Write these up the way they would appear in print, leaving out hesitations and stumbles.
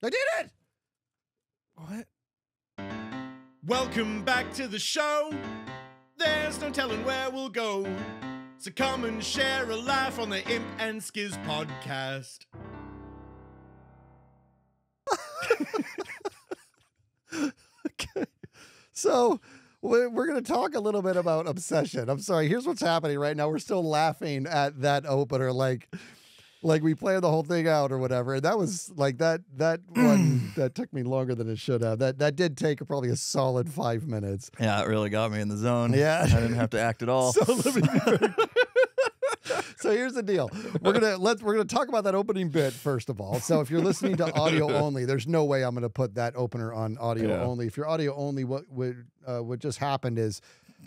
I did it! What? Welcome back to the show. There's no telling where we'll go. So come and share a laugh on the Imp and Skizz podcast. Okay. So we're going to talk a little bit about obsession. I'm sorry. Here's what's happening right now. We're still laughing at that opener. Like we planned the whole thing out or whatever. And that was like that one that took me longer than it should have. That did take probably a solid 5 minutes. Yeah, it really got me in the zone. Yeah. I didn't have to act at all. So let me be very So here's the deal. We're gonna talk about that opening bit first of all. So if you're listening to audio only, there's no way I'm gonna put that opener on audio only. If you're audio only, what just happened is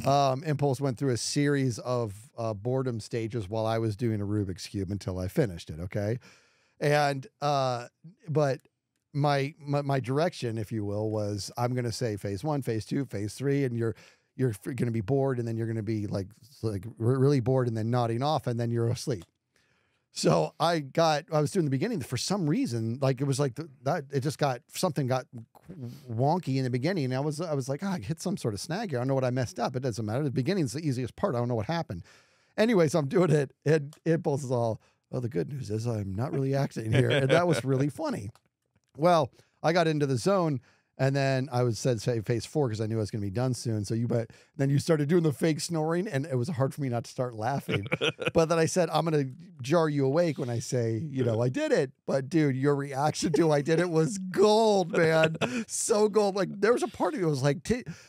Impulse went through a series of boredom stages while I was doing a Rubik's Cube until I finished it. Okay, and but my direction, if you will, was I'm gonna say phase 1, phase 2, phase 3, and you're going to be bored, and then you're going to be like really bored, and then nodding off, and then you're asleep. So I was doing the beginning for some reason, like it was like something got wonky in the beginning. And I was like, I hit some sort of snag here. I don't know what I messed up. It doesn't matter. The beginning's the easiest part. I don't know what happened. Anyways, I'm doing it, and Impulse is all, well, the good news is I'm not really acting here. And that was really funny. Well, I got into the zone. And then I say phase 4 because I knew I was going to be done soon. So then you started doing the fake snoring, and it was hard for me not to start laughing. But then I said, I'm going to jar you awake when I say, I did it. But dude, your reaction to I did it was gold, man. So gold. Like there was a part of me that was like,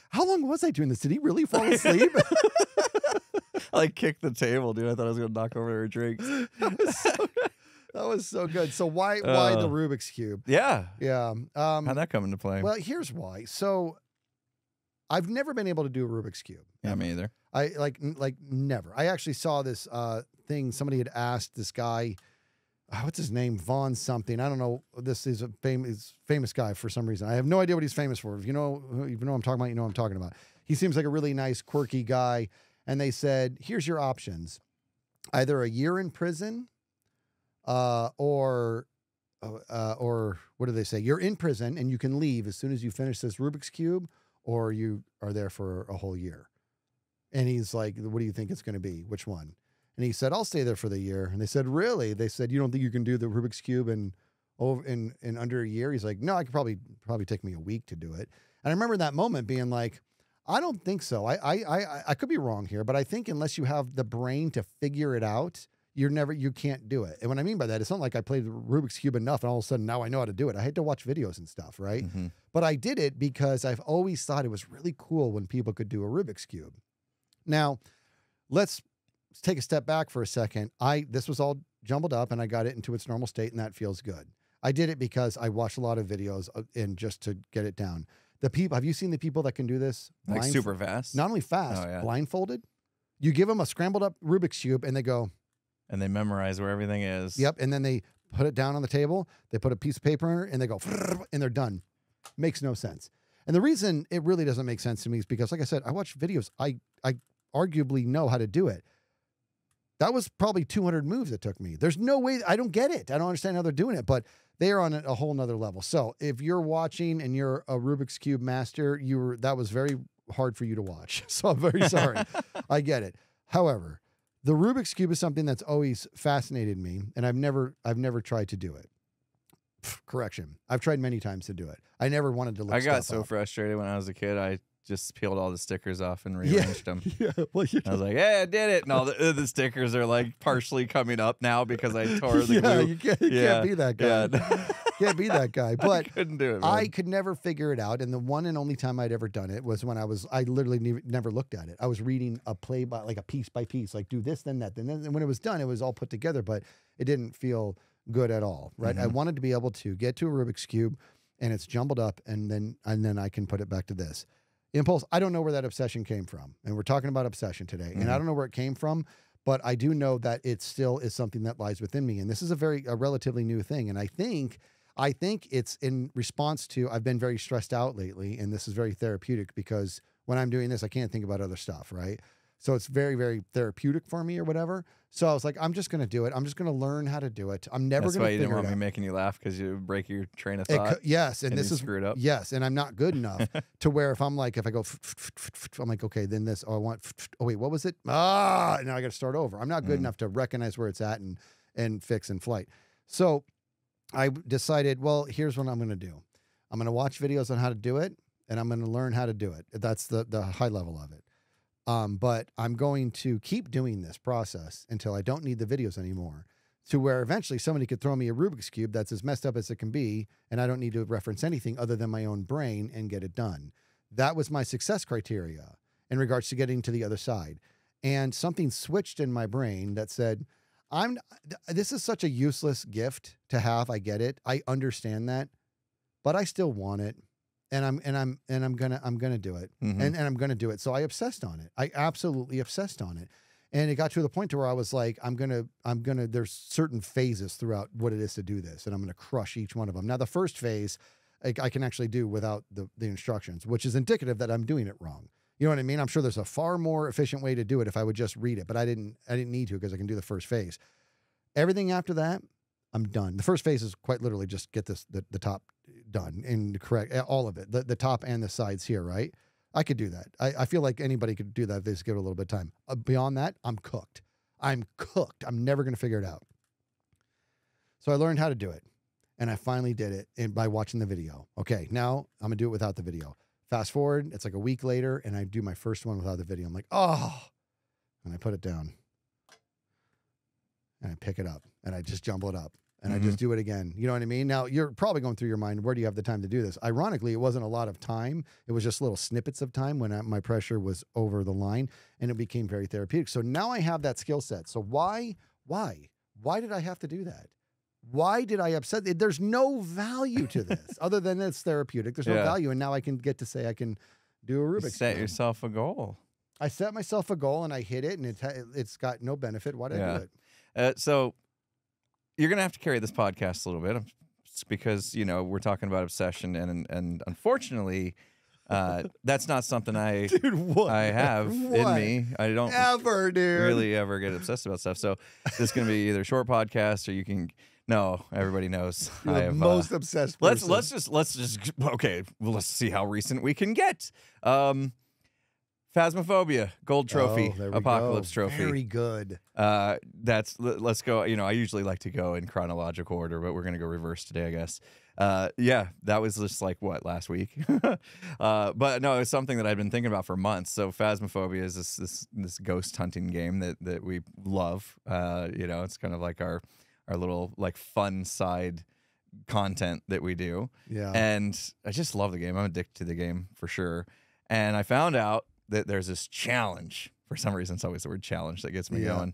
how long was I doing this? Did he really fall asleep? I like kicked the table, dude. I thought I was going to knock over her drinks. That was so good. So why the Rubik's Cube? Yeah. Yeah. How'd that come into play? Well, here's why. So I've never been able to do a Rubik's Cube. Yeah, me either. I like never. I actually saw this thing. Somebody had asked this guy, what's his name? Vaughn something. I don't know. This is a famous guy for some reason. I have no idea what he's famous for. If you know what I'm talking about, you know what I'm talking about. He seems like a really nice, quirky guy. And they said, here's your options. Either a year in prison, or what do they say? You're in prison and you can leave as soon as you finish this Rubik's Cube, or you are there for a whole year. And he's like, what do you think it's going to be? Which one? And he said, I'll stay there for the year. And they said, really? They said, you don't think you can do the Rubik's Cube in under a year? He's like, no, I could probably take me a week to do it. And I remember that moment being like, I don't think so. I could be wrong here, but I think unless you have the brain to figure it out, you can't do it. And what I mean by that, it's not like I played Rubik's Cube enough and all of a sudden now I know how to do it. I had to watch videos and stuff, right? Mm-hmm. But I did it because I've always thought it was really cool when people could do a Rubik's Cube. Now, let's take a step back for a second. This was all jumbled up and I got it into its normal state, and that feels good. I did it because I watched a lot of videos and just to get it down. Have you seen the people that can do this? Like super fast? Not only fast, blindfolded. You give them a scrambled up Rubik's Cube and they go, and they memorize where everything is. Yep. And then they put it down on the table. They put a piece of paper in it and they go, and they're done. Makes no sense. And the reason it really doesn't make sense to me is because, like I said, I watch videos. I arguably know how to do it. That was probably 200 moves it took me. There's no way. I don't get it. I don't understand how they're doing it, but they are on a whole nother level. So if you're watching and you're a Rubik's Cube master, that was very hard for you to watch. So I'm very sorry. I get it. However, the Rubik's Cube is something that's always fascinated me, and I've never tried to do it. Correction. I've tried many times to do it. I never wanted to look I got stuff so up. frustrated when I was a kid. I just peeled all the stickers off and rearranged them. Yeah, well, I was like, hey, I did it. And all the stickers are like partially coming up now because I tore the glue. You can't be that guy. Yeah. Can't be that guy. But I couldn't do it, man. I could never figure it out. And the one and only time I'd ever done it was when I literally never looked at it. I was reading a piece by piece, like do this, then that. And then when it was done, it was all put together, but it didn't feel good at all. Right. Mm-hmm. I wanted to be able to get to a Rubik's Cube and it's jumbled up and then I can put it back to this. Impulse, I don't know where that obsession came from. And we're talking about obsession today. Mm-hmm. And I don't know where it came from, but I do know that it still is something that lies within me. And this is a relatively new thing. And I think it's in response to, I've been very stressed out lately, and this is very therapeutic because when I'm doing this, I can't think about other stuff, right? So it's very, very therapeutic for me or whatever. So I was like, I'm just going to do it. I'm just going to learn how to do it. I'm never going to figure it out. That's why you didn't want me making you laugh, because you break your train of thought. Yes, and this is screwed up. Yes, and I'm not good enough to where if I'm like, if I go, I'm like, okay, then this. Oh, I want. Oh wait, what was it? Now I got to start over. I'm not good enough to recognize where it's at and fix in flight. So I decided, well, here's what I'm going to do. I'm going to watch videos on how to do it, and I'm going to learn how to do it. That's the high level of it. But I'm going to keep doing this process until I don't need the videos anymore, to where eventually somebody could throw me a Rubik's Cube that's as messed up as it can be, and I don't need to reference anything other than my own brain and get it done. That was my success criteria in regards to getting to the other side. And something switched in my brain that said, this is such a useless gift to have. I get it. I understand that, but I still want it. And I'm gonna do it, and I'm gonna do it. So I obsessed on it. I absolutely obsessed on it, and it got to the point to where I was like, I'm gonna. There's certain phases throughout what it is to do this, and I'm gonna crush each one of them. Now the first phase, I can actually do without the instructions, which is indicative that I'm doing it wrong. You know what I mean? I'm sure there's a far more efficient way to do it if I would just read it, but I didn't need to, because I can do the first phase. Everything after that, I'm done. The first phase is quite literally just get the top done and correct all of it, the top and the sides here, right? I could do that. I feel like anybody could do that if they just give it a little bit of time. Beyond that, I'm cooked. I'm never going to figure it out. So I learned how to do it, and I finally did it by watching the video. Okay, now I'm going to do it without the video. Fast forward, it's like a week later, and I do my first one without the video. I'm like, oh, and I put it down, and I pick it up, and I just jumble it up. And I just do it again. You know what I mean? Now, you're probably going through your mind, where do you have the time to do this? Ironically, it wasn't a lot of time. It was just little snippets of time when my pressure was over the line, and it became very therapeutic. So now I have that skill set. So why did I have to do that? Why did I upset? There's no value to this other than it's therapeutic. There's no value. And now I can get to say I can do a Rubik's Cube. Set yourself a goal. I set myself a goal, and I hit it, and it's got no benefit. Why did I do it? So you're going to have to carry this podcast a little bit. It's because, we're talking about obsession, and unfortunately, that's not something I have in me. I don't really ever get obsessed about stuff. So this is going to be either a short podcast, or you can. No, everybody knows. You're the most obsessed person. Let's just okay. Well, let's see how recent we can get. Phasmophobia, gold trophy, apocalypse trophy. Very good. Let's go. I usually like to go in chronological order, but we're gonna go reverse today, I guess. That was just like last week. But no, it's something that I've been thinking about for months. So Phasmophobia is this ghost hunting game that we love. It's kind of like our little like fun side content that we do. Yeah. And I just love the game. I'm addicted to the game for sure. And I found out that there's this challenge. For some reason, it's always the word challenge that gets me going.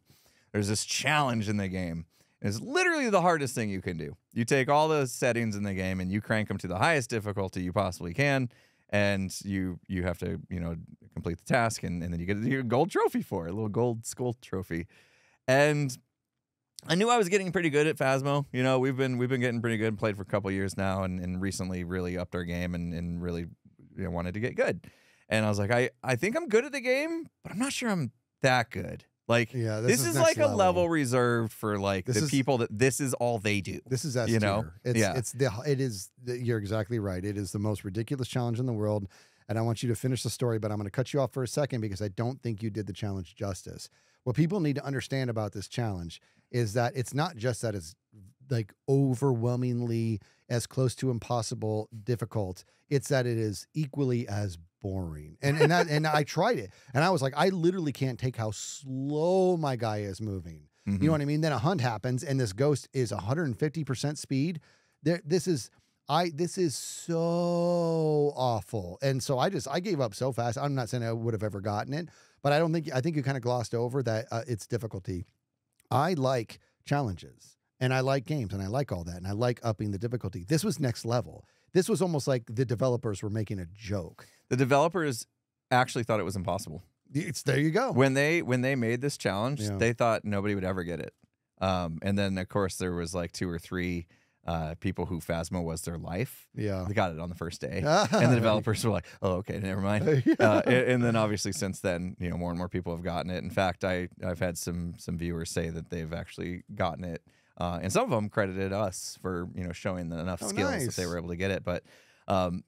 There's this challenge in the game. It's literally the hardest thing you can do. You take all the settings in the game and you crank them to the highest difficulty you possibly can, and you have to complete the task, and then you get a gold trophy for it, a little gold skull trophy. And I knew I was getting pretty good at Phasmo. We've been getting pretty good, played for a couple of years now, and recently really upped our game and really wanted to get good. And I was like, I think I'm good at the game, but I'm not sure I'm that good. Like, this is like a level reserved for like the people that this is all they do. This is S tier. You're exactly right. It is the most ridiculous challenge in the world. And I want you to finish the story, but I'm going to cut you off for a second because I don't think you did the challenge justice. What people need to understand about this challenge is that it's not just that it's like overwhelmingly as close to impossible difficult. It's that it is equally as boring. And I tried it, and I was like, I literally can't take how slow my guy is moving. You know what I mean? Then a hunt happens, and this ghost is 150% speed. This is so awful. And so I gave up so fast. I'm not saying I would have ever gotten it, but I think you kind of glossed over that its difficulty. I like challenges, and I like games, and I like all that, and I like upping the difficulty. This was next level. This was almost like the developers were making a joke. The developers actually thought it was impossible. There you go. When they made this challenge, they thought nobody would ever get it. And then of course there was like 2 or 3 people who Phasmo was their life. Yeah. They got it on the first day. And the developers were like, oh, okay, never mind. And then obviously since then, more and more people have gotten it. In fact, I've had some viewers say that they've actually gotten it. And some of them credited us for, showing enough skills that they were able to get it. But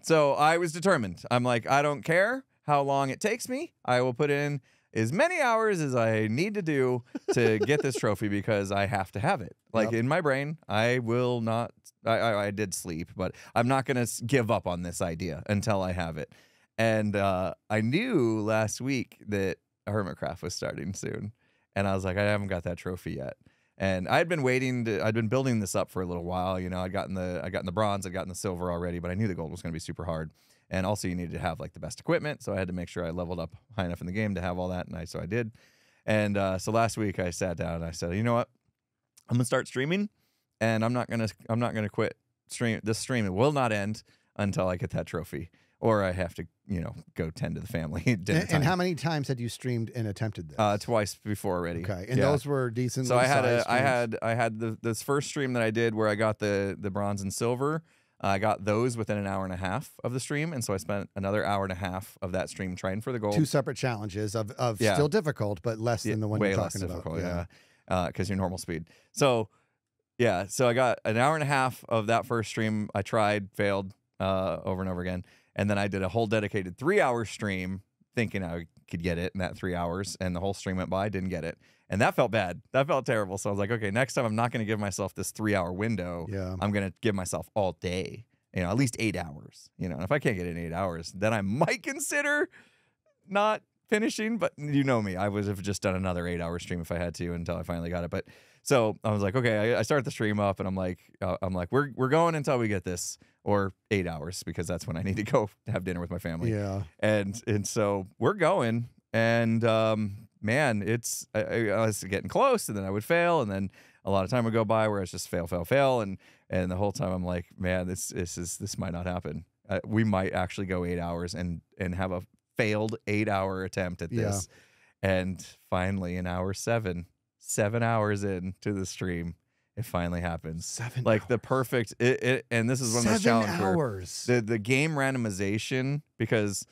so I was determined. I'm like, I don't care how long it takes me. I will put in as many hours as I need to do to get this trophy because I have to have it. Like in my brain, I will not, I did sleep, but I'm not going to give up on this idea until I have it. And I knew last week that Hermitcraft was starting soon. And I was like, I haven't got that trophy yet. And I'd been I'd been building this up for a little while. I'd gotten the bronze, I'd gotten the silver already, but I knew the gold was going to be super hard. And also you needed to have like the best equipment. So I had to make sure I leveled up high enough in the game to have all that. And so I did. And so last week I sat down and I said, you know what? I'm going to start streaming and I'm not going to quit this stream. It will not end until I get that trophy or I have to, go tend to the family. And how many times had you streamed and attempted this? Twice before already. Okay. And those were decent. So I had this first stream that I did where I got the bronze and silver. I got those within an hour and a half of the stream, and so I spent another hour and a half of that stream trying for the gold. 2 separate challenges of still difficult, but less than the one you're talking about. Way less difficult, because you're normal speed. So, so I got an hour and a half of that first stream. I tried, failed over and over again, and then I did a whole dedicated 3-hour stream thinking I could get it in that 3 hours, and the whole stream went by, didn't get it. And that felt bad. That felt terrible. So I was like, okay, next time I'm not going to give myself this 3-hour window. Yeah. I'm going to give myself all day, at least 8 hours. And if I can't get it in 8 hours, then I might consider not finishing. But you know me, I would have just done another 8-hour stream if I had to until I finally got it. But so I was like, okay, I start the stream up and I'm like, we're going until we get this, or 8 hours, because that's when I need to go have dinner with my family. Yeah. And so we're going, and man, I was getting close, and then I would fail, and then a lot of time would go by where it's just fail, and the whole time I'm like, man, this might not happen. We might actually go 8 hours and have a failed 8-hour attempt at this. And finally, in hour 7 hours into the stream, it finally happens. 7 hours. The perfect and this is one of those challenges where the game randomization, because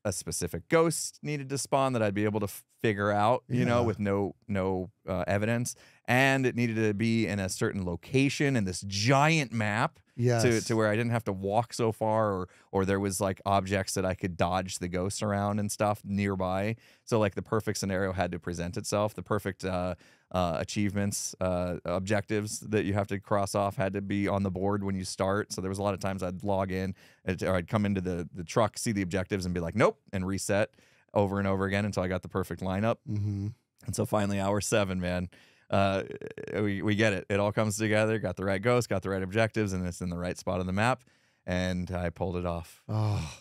a specific ghost needed to spawn that I'd be able to figure out, with no evidence, and it needed to be in a certain location in this giant map, to where I didn't have to walk so far, or there was like objects that I could dodge the ghosts around and stuff nearby. So like the perfect scenario had to present itself. The perfect achievements, objectives that you have to cross off had to be on the board when you start. So there was a lot of times I'd log in, or I'd come into the truck, see the objectives, and be like, nope, and reset over and over again until I got the perfect lineup. And so finally, hour 7, man, we get it. It all comes together. Got the right ghost, got the right objectives, and it's in the right spot on the map. And I pulled it off.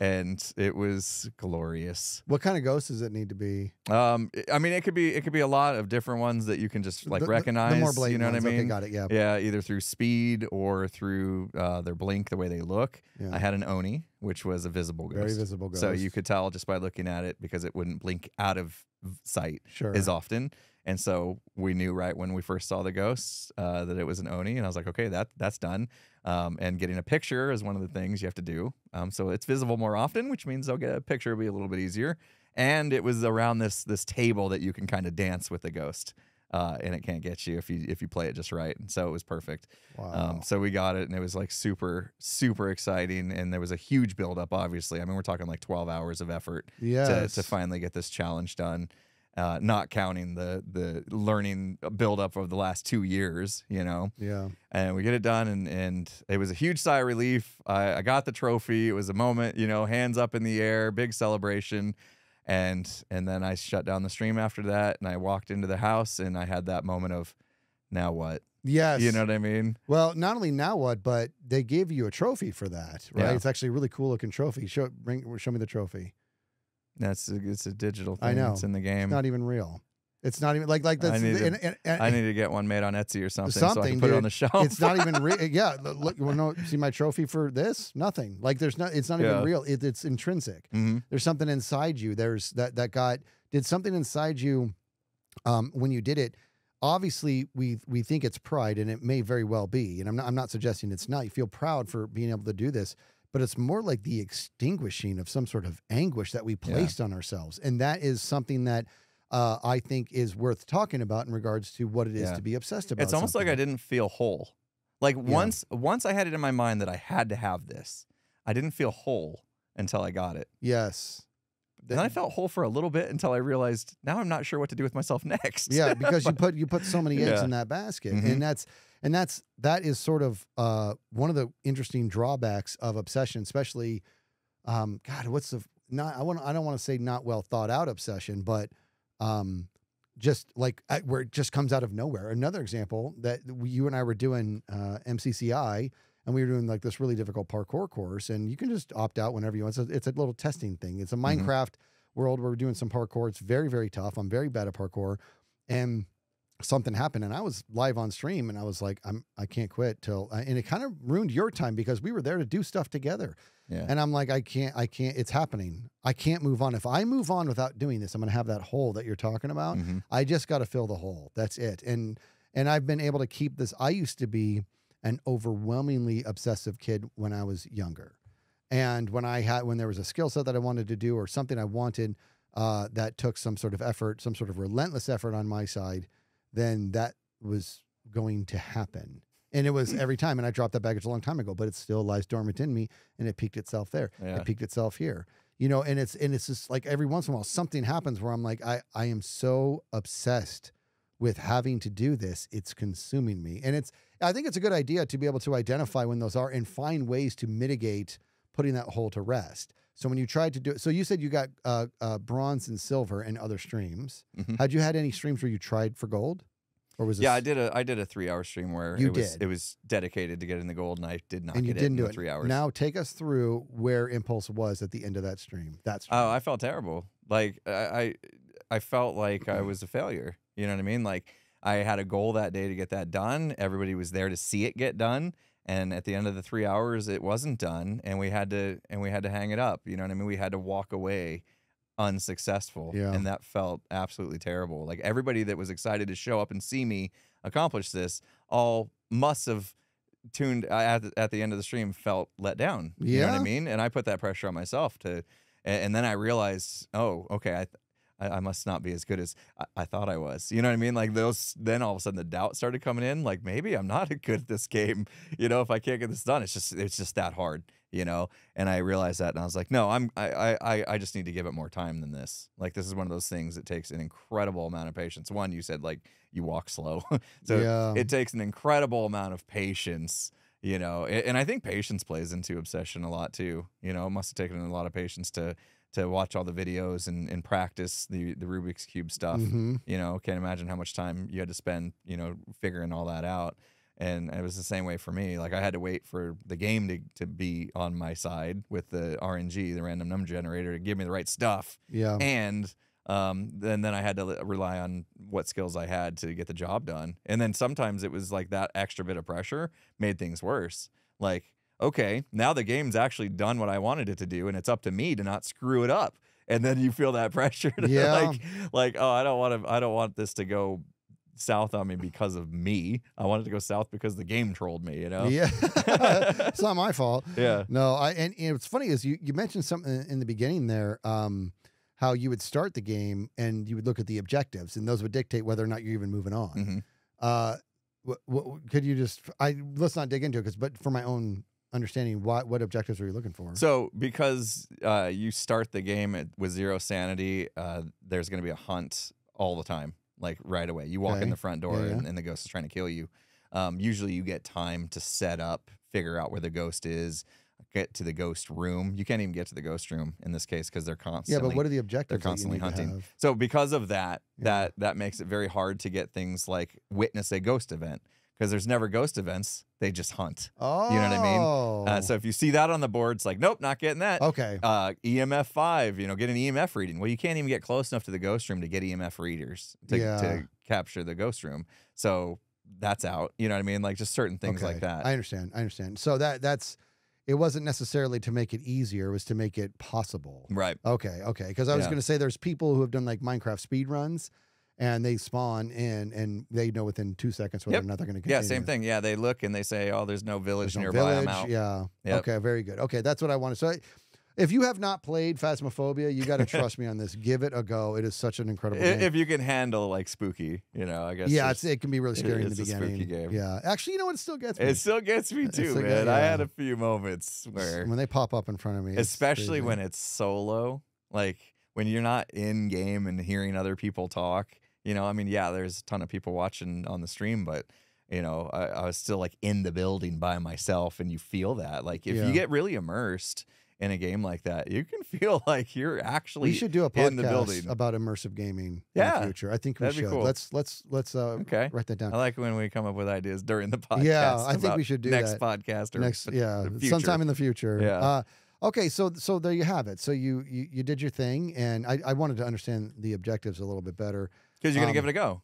And it was glorious. What kind of ghost does it need to be? I mean, it could be a lot of different ones that you can just recognize. The more blatant ones, what I mean? Okay, got it. Yeah. Yeah, either through speed or through their blink, the way they look. Yeah. I had an Oni, which was a visible ghost. Very visible ghost. So you could tell just by looking at it, because it wouldn't blink out of sight as often. And so we knew right when we first saw the ghosts that it was an Oni, and I was like, okay, that's done. And getting a picture is one of the things you have to do. So it's visible more often, which means I'll get a picture, it'll be a little bit easier. And it was around this table that you can kind of dance with the ghost, and it can't get you if you play it just right. And so it was perfect. Wow. So we got it, and it was like super, super exciting. And there was a huge buildup, obviously. I mean, we're talking like 12 hours of effort to finally get this challenge done. Not counting the learning buildup of the last 2 years, Yeah. And we get it done, and it was a huge sigh of relief. I got the trophy. It was a moment, hands up in the air, big celebration. And then I shut down the stream after that, and I walked into the house, and I had that moment of, now what? Yes. You know what I mean? Well, not only now what, but they gave you a trophy for that, right? Yeah. It's actually a really cool looking trophy. Show me the trophy. It's a digital thing. I know. It's in the game. It's not even real. It's not even like that's. I need to get one made on Etsy or something, so I can put it on the shelf. It's not even real. Yeah, look. See my trophy for this? Nothing. Like it's not even real. It's intrinsic. There's something inside you. There's did something inside you when you did it. obviously we think it's pride, and it may very well be. And I'm not suggesting it's not. You feel proud for being able to do this, but it's more like the extinguishing of some sort of anguish that we placed on ourselves. And that is something that I think is worth talking about in regards to what it is to be obsessed about. It's almost like I didn't feel whole. Like once I had it in my mind that I had to have this, I didn't feel whole until I got it. Yes. And then I felt whole for a little bit until I realized now I'm not sure what to do with myself next. Yeah, because you put so many eggs in that basket, and that is sort of one of the interesting drawbacks of obsession, especially God, what's the not? I don't want to say not well thought out obsession, but just like where it just comes out of nowhere. Another example that you and I were doing MCCI. And we were doing like this really difficult parkour course, and you can just opt out whenever you want. It's a little testing thing. It's a Minecraft world where we're doing some parkour. It's very, very tough. I'm very bad at parkour, and something happened, and I was live on stream, and I was like, I can't quit till, and it kind of ruined your time because we were there to do stuff together. Yeah. And I'm like, I can't. It's happening. I can't move on. If I move on without doing this, I'm going to have that hole that you're talking about. I just got to fill the hole. That's it. And I've been able to keep this. I used to be an overwhelmingly obsessive kid when I was younger. And when there was a skill set that I wanted to do or something I wanted that took some sort of effort, some sort of relentless effort on my side, then that was going to happen. And it was every time. And I dropped that baggage a long time ago, but it still lies dormant in me, and it peaked itself there. Yeah. It peaked itself here. You know, and it's just like every once in a while something happens where I'm like, I am so obsessed with having to do this, it's consuming me. And I think it's a good idea to be able to identify when those are and find ways to mitigate putting that hole to rest. So when you tried to do it, so you said you got bronze and silver in other streams. Had you had any streams where you tried for gold? Or was this... Yeah, I did a 3-hour stream where it was dedicated to getting the gold, and I did not get it in the 3 hours. Now take us through where Impulse was at the end of that stream. Oh, I felt terrible. Like I felt like I was a failure. You know what I mean? Like I had a goal that day to get that done. Everybody was there to see it get done. And at the end of the 3 hours, it wasn't done. And we had to hang it up. You know what I mean? We had to walk away unsuccessful. Yeah. And that felt absolutely terrible. Like everybody that was excited to show up and see me accomplish this all must have tuned at the end of the stream, felt let down. You know what I mean? And I put that pressure on myself and then I realized, oh, okay, I must not be as good as I thought I was. You know what I mean? Like then all of a sudden the doubt started coming in. Like maybe I'm not good at this game. You know, if I can't get this done, it's just that hard. You know, and I realized that, and I was like, no, I just need to give it more time than this. Like this is one of those things that takes an incredible amount of patience. One, you said like you walk slow, so it takes an incredible amount of patience. You know, and I think patience plays into obsession a lot too. You know, it must have taken a lot of patience to watch all the videos and practice the Rubik's Cube stuff. You know, can't imagine how much time you had to spend, you know, figuring all that out. And it was the same way for me. Like I had to wait for the game to be on my side with the RNG, the random number generator, to give me the right stuff. Yeah. And then I had to rely on what skills I had to get the job done. And then sometimes it was like that extra bit of pressure made things worse. Like, okay, now the game's actually done what I wanted it to do, and it's up to me to not screw it up. And then you feel that pressure to like, oh, I don't want this to go south on me because of me. I want it to go south because the game trolled me, you know? Yeah. It's not my fault. Yeah. No, and what's funny is you mentioned something in the beginning there, how you would start the game and you would look at the objectives, and those would dictate whether or not you're even moving on. Could you just, let's not dig into it, but for my own understanding, what objectives are you looking for? So because you start the game with 0 sanity, there's going to be a hunt all the time, like right away. You walk in the front door and the ghost is trying to kill you. Usually you get time to set up, figure out where the ghost is, get to the ghost room. You can't even get to the ghost room in this case because they're constantly. Yeah, but what are the objectives? They're constantly hunting. So because of that, that makes it very hard to get things like witness a ghost event, because there's never ghost events. They just hunt. Oh. You know what I mean? So if you see that on the board, it's like, nope, not getting that. Okay. EMF 5, you know, get an EMF reading. Well, you can't even get close enough to the ghost room to get EMF readers to capture the ghost room. So that's out. You know what I mean? Like just certain things like that. I understand. So that's, it wasn't necessarily to make it easier. It was to make it possible. Right. Okay. Because I was going to say there's people who have done like Minecraft speed runs, and they spawn in, and they know within 2 seconds whether or not they're going to continue. Yeah, same thing. Yeah, they look and they say, "Oh, there's no village There's no nearby. village. I'm out." Yeah. Yep. Okay, very good. Okay, that's what I wanted. So if you have not played Phasmophobia, you got to trust me on this. Give it a go. It is such an incredible game. If you can handle like spooky, I guess. Yeah, it can be really scary in the it's a beginning. spooky game. Yeah, actually, you know what? It still gets me. It still gets me too, still man. yeah. I had a few moments where, when they pop up in front of me, it's especially crazy. when it's solo, like when you're not in game and hearing other people talk. I mean, yeah, there's a ton of people watching on the stream, but I was still like in the building by myself, and you feel that. Like if you get really immersed in a game like that, you can feel like you're actually we should do a in the podcast building about immersive gaming in Yeah, the future. I think we that'd be should. cool. Let's Okay. write that down. I like when we come up with ideas during the podcast. Yeah, I think about we should do next that. podcast or Next, the future. sometime in the future. Yeah. Okay, so there you have it. So you did your thing, and I wanted to understand the objectives a little bit better. Because you're gonna give it a go.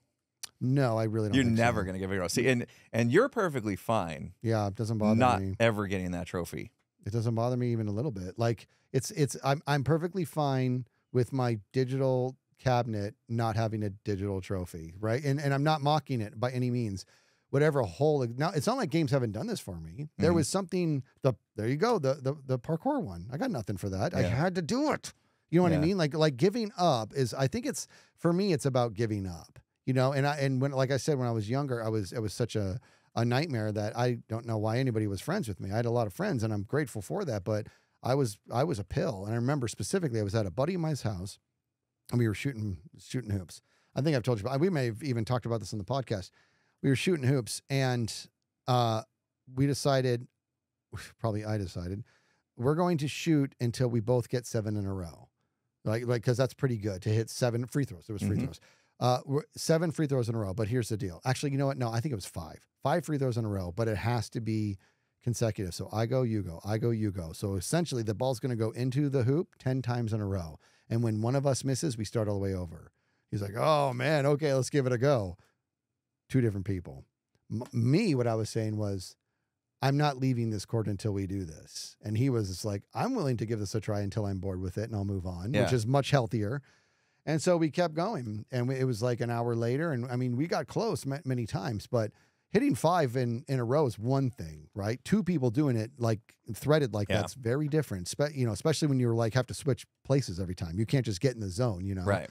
No, I really don't. You're think never so. gonna give it a go. See, and you're perfectly fine Yeah, it doesn't bother not me. ever getting that trophy. It doesn't bother me even a little bit. Like I'm perfectly fine with my digital cabinet not having a digital trophy, right? And I'm not mocking it by any means. Whatever hole now, it's not like games haven't done this for me. There was something. There you go. The parkour one. I got nothing for that. I had to do it. You know what I mean? Like giving up is. I think it's for me. It's about giving up. And when like I said when I was younger, it was such a nightmare that I don't know why anybody was friends with me. I had a lot of friends, and I'm grateful for that. But I was a pill, and I remember specifically I was at a buddy of mine's house, and we were shooting hoops. I think I've told you. We may have even talked about this on the podcast. We were shooting hoops, and we decided, probably I decided, we're going to shoot until we both get 7 in a row, like because that's pretty good to hit 7 free throws. There was free throws. 7 free throws in a row, but here's the deal. Actually, you know what? No, I think it was 5. 5 free throws in a row, but it has to be consecutive. So I go, you go, I go, you go. So essentially the ball's going to go into the hoop 10 times in a row. And when one of us misses, we start all the way over. He's like, oh man, okay, let's give it a go. 2 different people. Me, what I was saying was, I'm not leaving this court until we do this. And he was just like, I'm willing to give this a try until I'm bored with it and I'll move on, which is much healthier. And so we kept going, and it was like an hour later. And I mean, we got close many times, but hitting 5 in a row is one thing, right? 2 people doing it like threaded like that's very different. Especially when you're like have to switch places every time. You can't just get in the zone, Right.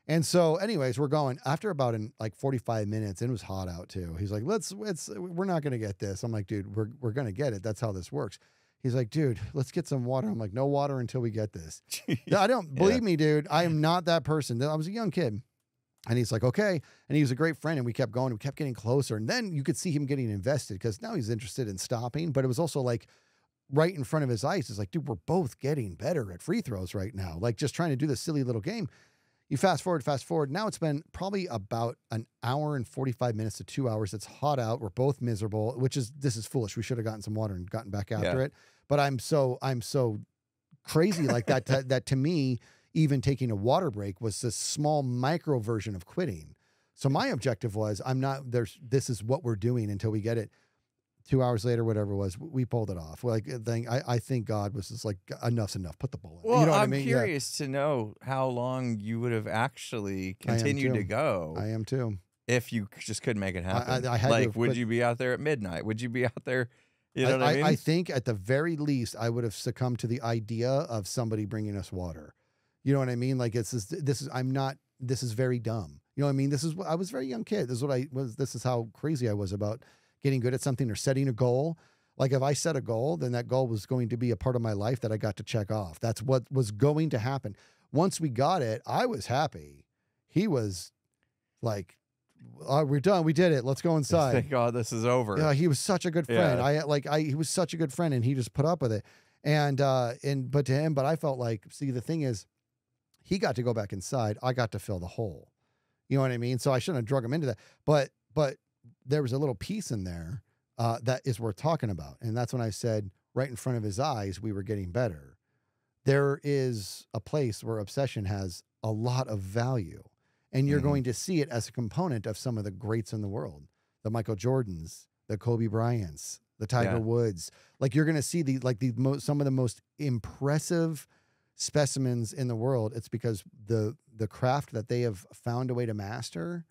And so, anyways, we're going after about 45 minutes. And it was hot out too. He's like, we're not gonna get this. I'm like, dude, we're gonna get it. That's how this works. He's like, dude, let's get some water. I'm like, no water until we get this. I don't believe me, dude. I am not that person. I was a young kid. And he's like, okay. And he was a great friend. And we kept going. We kept getting closer. And then you could see him getting invested because now he's interested in stopping. But it was also like right in front of his eyes. It's like, dude, we're both getting better at free throws right now. Like just trying to do this silly little game. You fast forward. Now it's been probably about an hour and 45 minutes to 2 hours. It's hot out. We're both miserable, this is foolish. We should have gotten some water and gotten back after it. But I'm so crazy like that, that to me, even taking a water break was this small micro version of quitting. So my objective was, this is what we're doing until we get it. 2 hours later, whatever it was, we pulled it off. Like I think God was just like, enough's enough. Put the bullet. Well, you know what I'm I mean? curious to know how long you would have actually continued to go. I am too. If you just couldn't make it happen. I had like, would you be out there at midnight? Would you be out there? You know what I mean? I think at the very least, I would have succumbed to the idea of somebody bringing us water. You know what I mean? Like this is very dumb. You know what I mean? I was a very young kid. This is how crazy I was about getting good at something or setting a goal. Like if I set a goal, then that goal was going to be a part of my life that I got to check off. That's what was going to happen. Once we got it, I was happy. He was like, oh, we're done. We did it. Let's go inside. Thank God this is over. Yeah, he was such a good friend. Yeah. He was such a good friend, and he just put up with it. But I felt like, see, the thing is, he got to go back inside. I got to fill the hole. You know what I mean? So I shouldn't have drug him into that. But there was a little piece in there that is worth talking about. And that's when I said, right in front of his eyes, we were getting better. There is a place where obsession has a lot of value. And you're going to see it as a component of some of the greats in the world. The Michael Jordans, the Kobe Bryants, the Tiger Woods. Like you're going to see some of the most impressive specimens in the world. It's because the craft that they have found a way to master,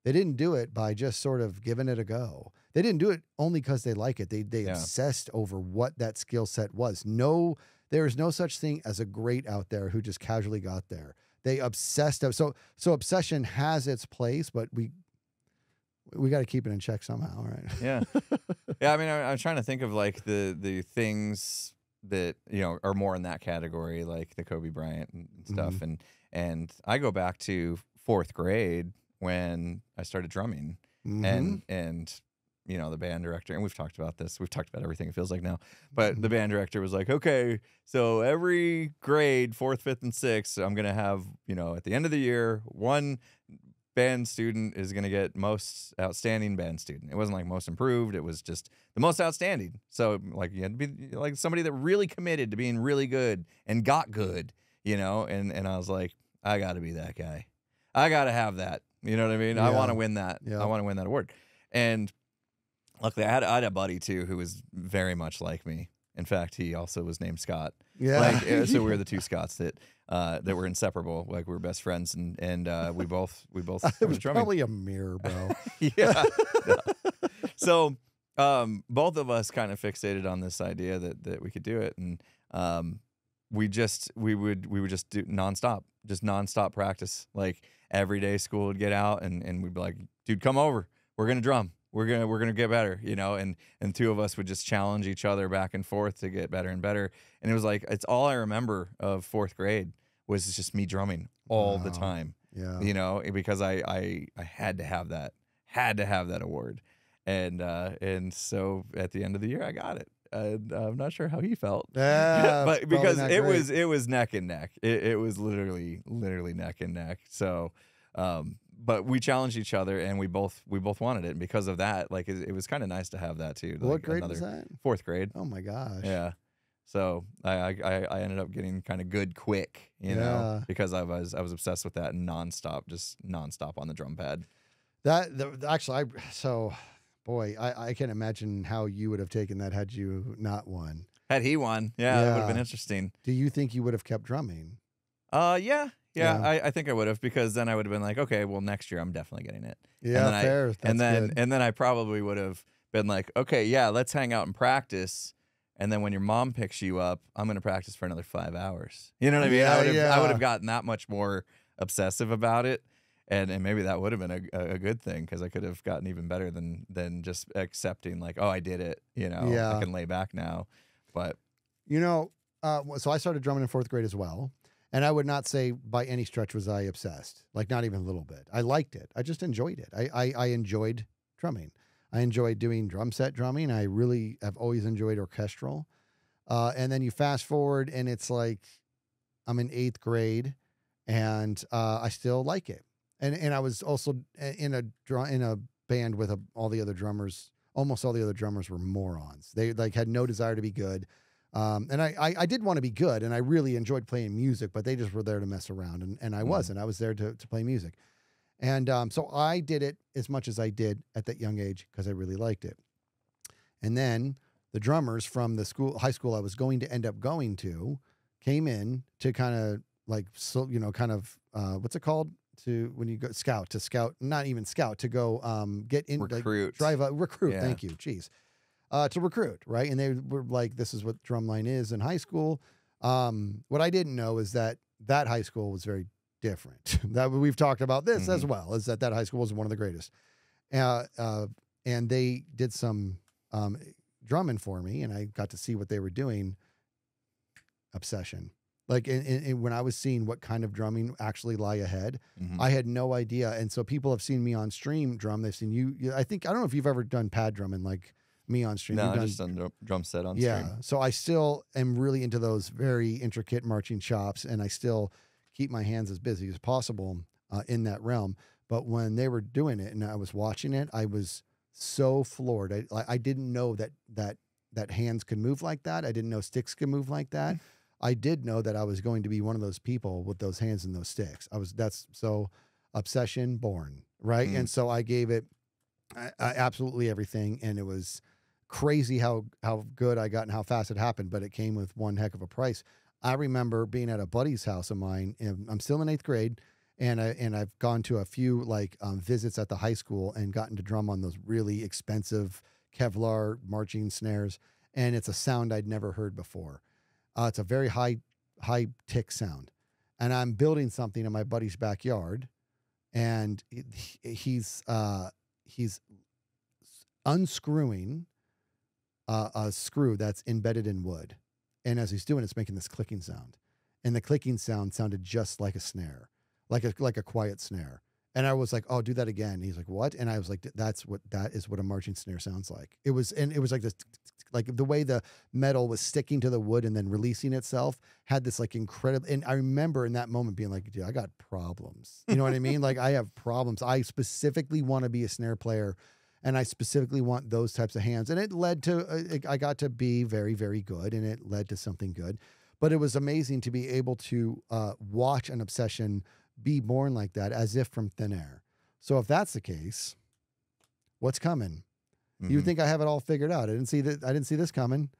they didn't do it by just sort of giving it a go. They didn't do it only because they like it. They obsessed over what that skill set was. There is no such thing as a great out there who just casually got there. They obsessed. So obsession has its place, but we got to keep it in check somehow, right? Yeah. Yeah. I mean, I'm trying to think of like the things that, you know, are more in that category, like the Kobe Bryant and stuff. And I go back to 4th grade when I started drumming, and you know, the band director, and we've talked about this. We've talked about everything, it feels like now. But the band director was like, okay, so every grade, 4th, 5th, and 6th, I'm going to have, you know, at the end of the year, one band student is going to get most outstanding band student. It wasn't like most improved. It was just the most outstanding. So like you had to be like somebody that really committed to being really good and got good, you know? And I was like, I got to be that guy. I got to have that. You know what I mean? Yeah. I want to win that. Yeah. I want to win that award. And luckily, I had a buddy too who was very much like me. In fact, he also was named Scott. Yeah. Like, so we were the two Scotts that were inseparable. Like we were best friends, and we both It was started drumming. probably a mirror, bro. Yeah. Yeah. So both of us kind of fixated on this idea that we could do it, and we would just do nonstop practice. Like every day school would get out, and we'd be like, dude, come over, we're gonna drum. We're gonna get better, you know, and two of us would just challenge each other back and forth to get better and better. And it was like, it's all I remember of 4th grade was just me drumming all the time. Yeah. You know, because I had to have that award. And so at the end of the year I got it. And I'm not sure how he felt. Yeah, but because not it great. was neck and neck. It was literally neck and neck. So but we challenged each other, and we both wanted it. And because of that, like it was kind of nice to have that too. What like grade was that? 4th grade. Oh my gosh. Yeah. So I ended up getting kind of good quick, you know, because I was obsessed with that just nonstop on the drum pad. Actually, I can't imagine how you would have taken that had you not won. Had he won, yeah. It would have been interesting. Do you think you would have kept drumming? Yeah. I think I would have, because then I would have been like, okay, well, next year I'm definitely getting it. Yeah, fair. And then I probably would have been like, okay, yeah, let's hang out and practice. And then when your mom picks you up, I'm going to practice for another 5 hours. You know what I mean? I would have gotten that much more obsessive about it. And maybe that would have been a good thing, because I could have gotten even better than just accepting like, oh, I did it. You know, I can lay back now. But, you know, so I started drumming in 4th grade as well. And I would not say by any stretch was I obsessed, like not even a little bit. I liked it. I just enjoyed it. I enjoyed drumming. I enjoyed doing drum set drumming. I really have always enjoyed orchestral. And then you fast forward, and it's like I'm in 8th grade, and I still like it. And I was also in a band with all the other drummers. Almost all the other drummers were morons. They like had no desire to be good. And I did want to be good, and I really enjoyed playing music, but they just were there to mess around, and I wasn't. I was there to play music. And so I did it as much as I did at that young age because I really liked it. And then the drummers from the high school I was going to end up going to came in to kind of like, so, you know, kind of, what's it called? To when you go scout, not even scout, to go get in, recruit. like, drive a recruit. Yeah. Thank you. Jeez. To recruit, right? And they were like, this is what drumline is in high school. What I didn't know is that high school was very different. That we've talked about this as well, is that high school was one of the greatest. And they did some drumming for me, and I got to see what they were doing. Obsession. Like when I was seeing what kind of drumming actually lie ahead, I had no idea. And so people have seen me on stream drum. They've seen you. I don't know if you've ever done pad drumming like me on stream. No, I just done drum set on stream. Yeah. So I still am really into those very intricate marching chops, and I still keep my hands as busy as possible in that realm. But when they were doing it and I was watching it, I was so floored. I didn't know that hands could move like that. I didn't know sticks could move like that. I did know that I was going to be one of those people with those hands and those sticks. That's so obsession born, right? And so I gave it absolutely everything, and it was crazy how good I got and how fast it happened, but it came with one heck of a price. I remember being at a buddy's house of mine, and I'm still in 8th grade, And I've gone to a few like visits at the high school and gotten to drum on those really expensive Kevlar marching snares, and it's a sound I'd never heard before. It's a very high tick sound, and I'm building something in my buddy's backyard, and he's unscrewing a screw that's embedded in wood, and as he's doing, it's making this clicking sound, and the clicking sound sounded just like a snare. Like a quiet snare. And I was like, oh, do that again. And he's like, what? And I was like, that is what a marching snare sounds like. It was like this, like the way the metal was sticking to the wood and then releasing itself had this like incredible, and I remember in that moment being like, dude, I got problems. You know what I mean? Like I have problems. I specifically want to be a snare player, and I specifically want those types of hands. And it led to, I got to be very, very good, and it led to something good. But it was amazing to be able to watch an obsession be born like that, as if from thin air. So if that's the case, what's coming? You would think I have it all figured out. I didn't see this coming.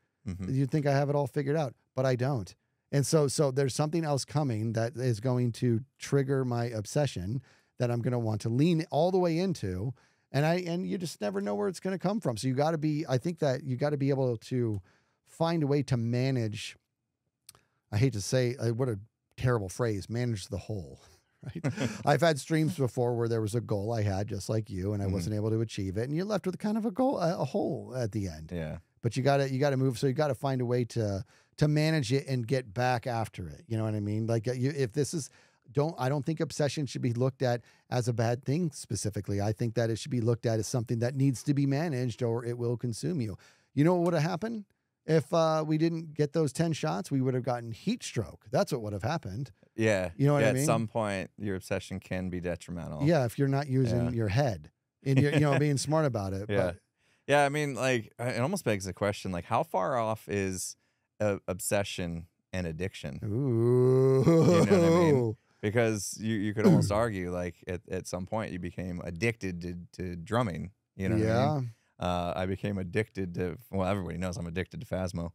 You'd think I have it all figured out, but I don't. And so there's something else coming that is going to trigger my obsession that I'm going to want to lean all the way into. And you just never know where it's going to come from. So you got to be, I think that you got to be able to find a way to manage. I hate to say, what a terrible phrase, manage the whole. Right. I've had streams before where there was a goal I had, just like you, and I wasn't able to achieve it, and you're left with kind of a hole at the end. Yeah. But you gotta move. So you gotta find a way to manage it and get back after it. You know what I mean? Like if this is, I don't think obsession should be looked at as a bad thing specifically. I think that it should be looked at as something that needs to be managed, or it will consume you. You know what would have happened? If we didn't get those 10 shots, we would have gotten heat stroke. That's what would have happened. Yeah. You know what I mean? At some point, your obsession can be detrimental. Yeah, if you're not using your head and you're being smart about it. Yeah. But, yeah, I mean, like, it almost begs the question, like, how far off is obsession and addiction? ooh. You know what I mean? Because you could almost argue, like, at some point, you became addicted to drumming. You know what I mean? I became addicted to, well, everybody knows I'm addicted to Phasmo.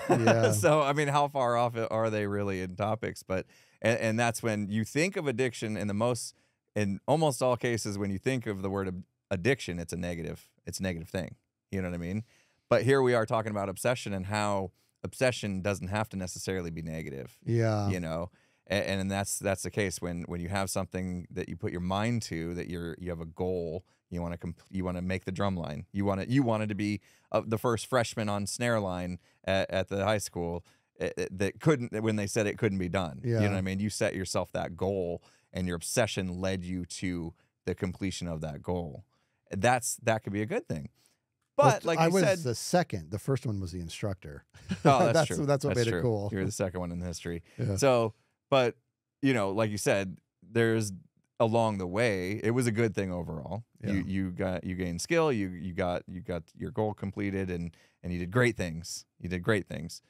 Yeah. So, I mean, how far off are they really in topics? But, and that's when you think of addiction in almost all cases, when you think of the word addiction, it's a negative thing. You know what I mean? But here we are talking about obsession and how obsession doesn't have to necessarily be negative. Yeah. You know? And that's the case when you have something that you put your mind to, that you have a goal. You want to make the drum line. You wanted to be the first freshman on snare line at the high school that couldn't, when they said it couldn't be done. Yeah. You know what I mean? You set yourself that goal, and your obsession led you to the completion of that goal. That could be a good thing. But like I you was said, the second. The first one was the instructor. oh, that's true. That's what made true. it cool. You're the second one in history. Yeah. So, but you know, like you said, there's along the way, it was a good thing overall. Yeah. You gained skill, you got your goal completed, and you did great things. You did great things,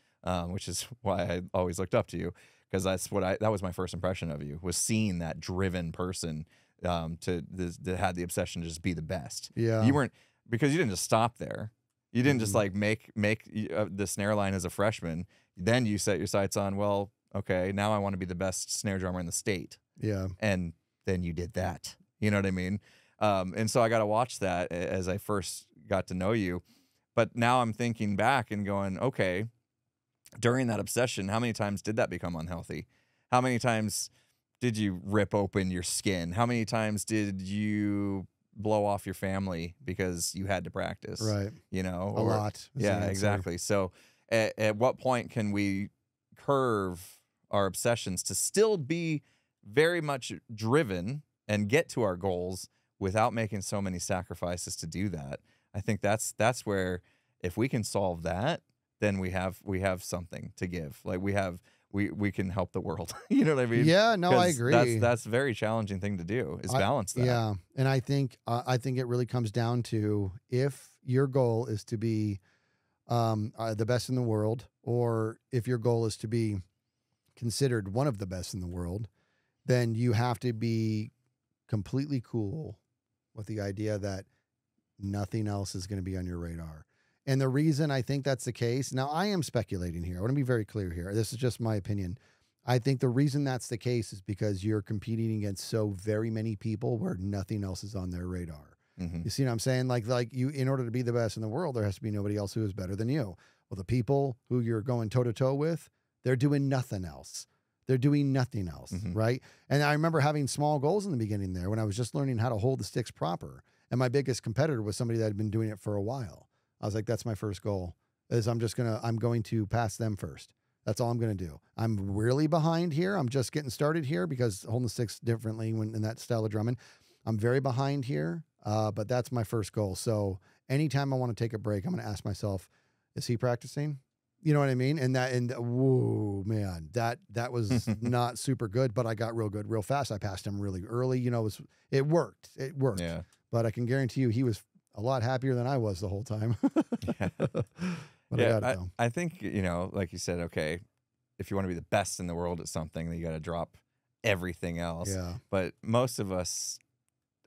which is why I always looked up to you, because that was my first impression of you, was seeing that driven person that had the obsession to just be the best. Yeah. You weren't, because you didn't just stop there. You didn't just like make the snare line as a freshman. Then you set your sights on, well, okay, now I want to be the best snare drummer in the state. Yeah. And then you did that. You know what I mean? And so I got to watch that as I first got to know you. But now I'm thinking back and going, okay, during that obsession, how many times did that become unhealthy? How many times did you rip open your skin? How many times did you blow off your family because you had to practice? Right. You know? A lot. Yeah, exactly. So at what point can we curve our obsessions to still be very much driven and get to our goals without making so many sacrifices to do that? I think that's where, if we can solve that, then we have something to give. Like we can help the world. You know what I mean? Yeah, no, I agree. That's a very challenging thing to do, is balance that. Yeah, and I think it really comes down to, if your goal is to be the best in the world, or if your goal is to be considered one of the best in the world, then you have to be completely cool with the idea that nothing else is going to be on your radar. And the reason I think that's the case, now I am speculating here. I want to be very clear here. This is just my opinion. I think the reason that's the case is because you're competing against so very many people where nothing else is on their radar. You see what I'm saying? Like you, in order to be the best in the world, there has to be nobody else who is better than you. Well, the people who you're going toe to toe with, they're doing nothing else. They're doing nothing else, right? And I remember having small goals in the beginning there when I was just learning how to hold the sticks proper. And my biggest competitor was somebody that had been doing it for a while. I was like, that's my first goal, is I'm going to pass them first. That's all I'm going to do. I'm really behind here. I'm just getting started here because holding the sticks differently when in that style of drumming. I'm very behind here, but that's my first goal. So anytime I want to take a break, I'm going to ask myself, is he practicing? You know what I mean? And whoa, man, that was not super good, but I got real good real fast. I passed him really early. You know, it worked. It worked. Yeah. But I can guarantee you he was a lot happier than I was the whole time. Yeah. But Yeah, I think, you know, like you said, okay, if you want to be the best in the world at something, then you got to drop everything else. Yeah. But most of us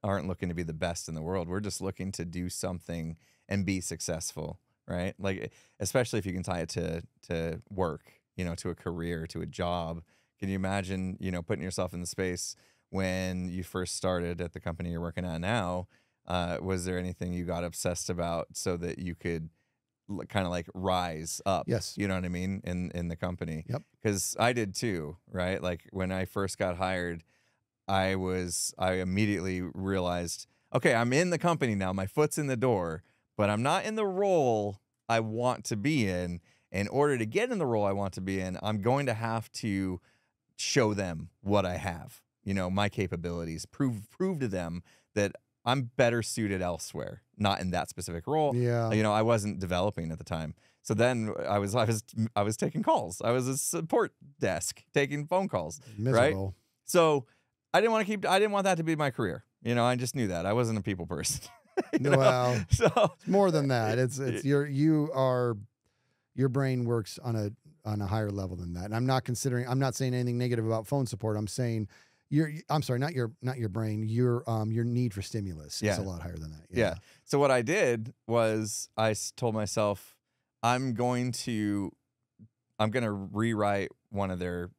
aren't looking to be the best in the world. We're just looking to do something and be successful. Right? Like, especially if you can tie it to work, you know, to a career, to a job. Can you imagine, you know, putting yourself in the space when you first started at the company you're working at now? Was there anything you got obsessed about so that you could kind of like rise up? Yes. You know what I mean? In the company. Yep. Because I did too, right? Like when I first got hired, I immediately realized, okay, I'm in the company now. My foot's in the door. But I'm not in the role I want to be in. In order to get in the role I want to be in, I'm going to have to show them what I have, you know, my capabilities, prove to them that I'm better suited elsewhere, not in that specific role. Yeah. You know, I wasn't developing at the time. So then I was taking calls. I was a support desk taking phone calls. Miserable. Right? So I didn't want that to be my career. You know, I just knew that. I wasn't a people person. Well, so it's more than that. It's your brain works on a higher level than that. And I'm not saying anything negative about phone support. I'm saying not your brain, your need for stimulus is a lot higher than that. Yeah. So what I did was I told myself I'm going to rewrite one of their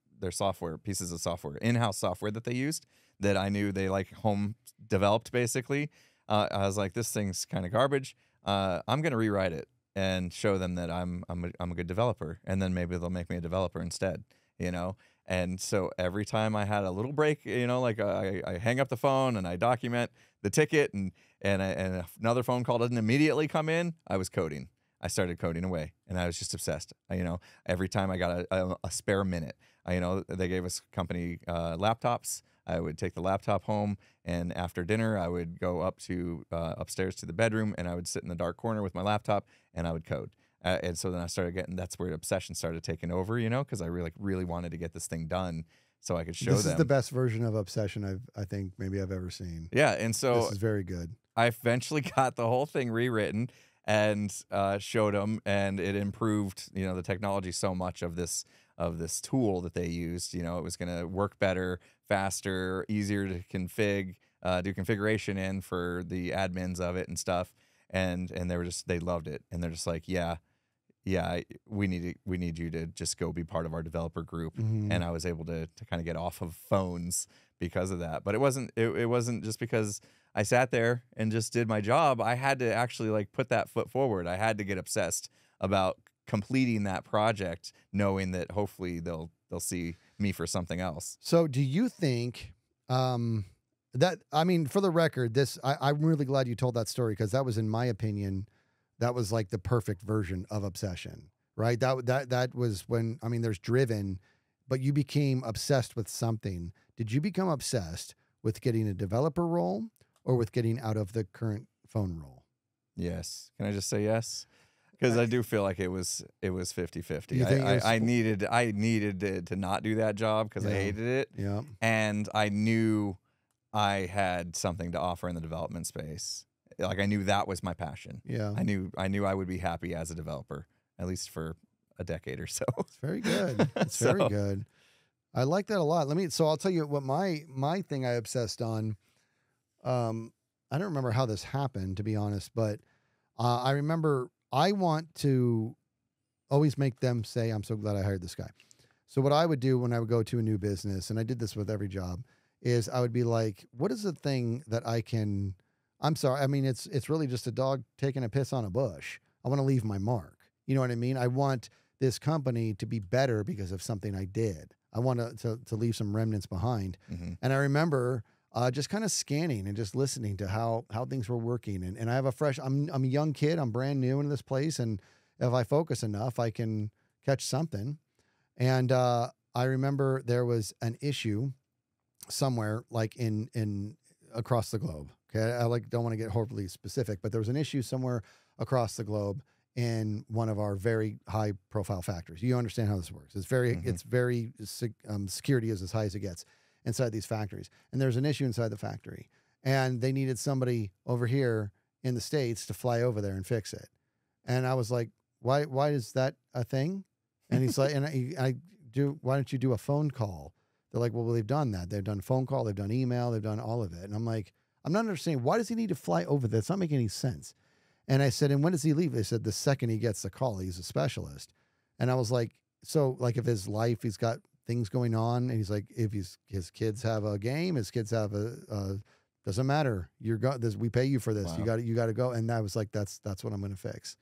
pieces of software, in-house software that they used that I knew they like home developed basically. I was like, this thing's kind of garbage. I'm going to rewrite it and show them that I'm a good developer. And then maybe they'll make me a developer instead, you know? And so every time I had a little break, you know, like I hang up the phone and I document the ticket and another phone call doesn't immediately come in, I was coding. I started coding away and I was just obsessed. You know, every time I got a spare minute, you know, they gave us company laptops. I would take the laptop home, and after dinner, I would go up to upstairs to the bedroom, and I would sit in the dark corner with my laptop, and I would code. And so then I started that's where obsession started taking over, you know, because I really wanted to get this thing done so I could show them. This is the best version of obsession I think maybe I've ever seen. Yeah, and so this is very good. I eventually got the whole thing rewritten and showed them, and it improved, you know, the technology so much of this tool that they used. You know, it was going to work better, faster, easier to do configuration in for the admins of it and stuff. And they loved it, and they're just like, yeah, we need you to just go be part of our developer group. And I was able to kind of get off of phones because of that. But it wasn't just because I sat there and just did my job. I had to actually like put that foot forward. I had to get obsessed about completing that project, knowing that hopefully they'll see me for something else. So do you think that, I mean, for the record, I'm really glad you told that story, because that was, in my opinion, that was like the perfect version of obsession, right? That was when, I mean, there's driven, but you became obsessed with something. Did you become obsessed with getting a developer role or with getting out of the current phone role? Yes. Can I just say yes? Because I do feel like it was 50-50. I needed to not do that job because I hated it. Yeah. And I knew I had something to offer in the development space. Like I knew that was my passion. Yeah. I knew I would be happy as a developer, at least for a decade or so. It's very good. It's very good. I like that a lot. So I'll tell you what my thing I obsessed on. I don't remember how this happened, to be honest, but I remember I want to always make them say, I'm so glad I hired this guy. So what I would do when I would go to a new business, and I did this with every job, is I would be like, what is the thing that I can, I'm sorry, I mean, it's really just a dog taking a piss on a bush. I want to leave my mark. You know what I mean? I want this company to be better because of something I did. I want to leave some remnants behind. And I remember just kind of scanning and just listening to how things were working. And I have I'm a young kid. I'm brand new in this place. And if I focus enough, I can catch something. And I remember there was an issue somewhere like in across the globe. Okay. I don't want to get horribly specific, but there was an issue somewhere across the globe in one of our very high profile factories. You understand how this works. It's very, security is as high as it gets inside these factories. And there's an issue inside the factory, and they needed somebody over here in the States to fly over there and fix it. And I was like, why is that a thing? And he's like, why don't you do a phone call? They're like, well, they've done that. They've done phone call, they've done email, they've done all of it. And I'm like, I'm not understanding. Why does he need to fly over there? It's not making any sense. And I said, and when does he leave? They said, the second he gets the call, he's a specialist. And I was like, so like if his life, he's got things going on, and he's like, if his kids have a game, his kids have doesn't matter. We pay you for this. Wow. You got to go. And I was like, that's what I'm going to fix.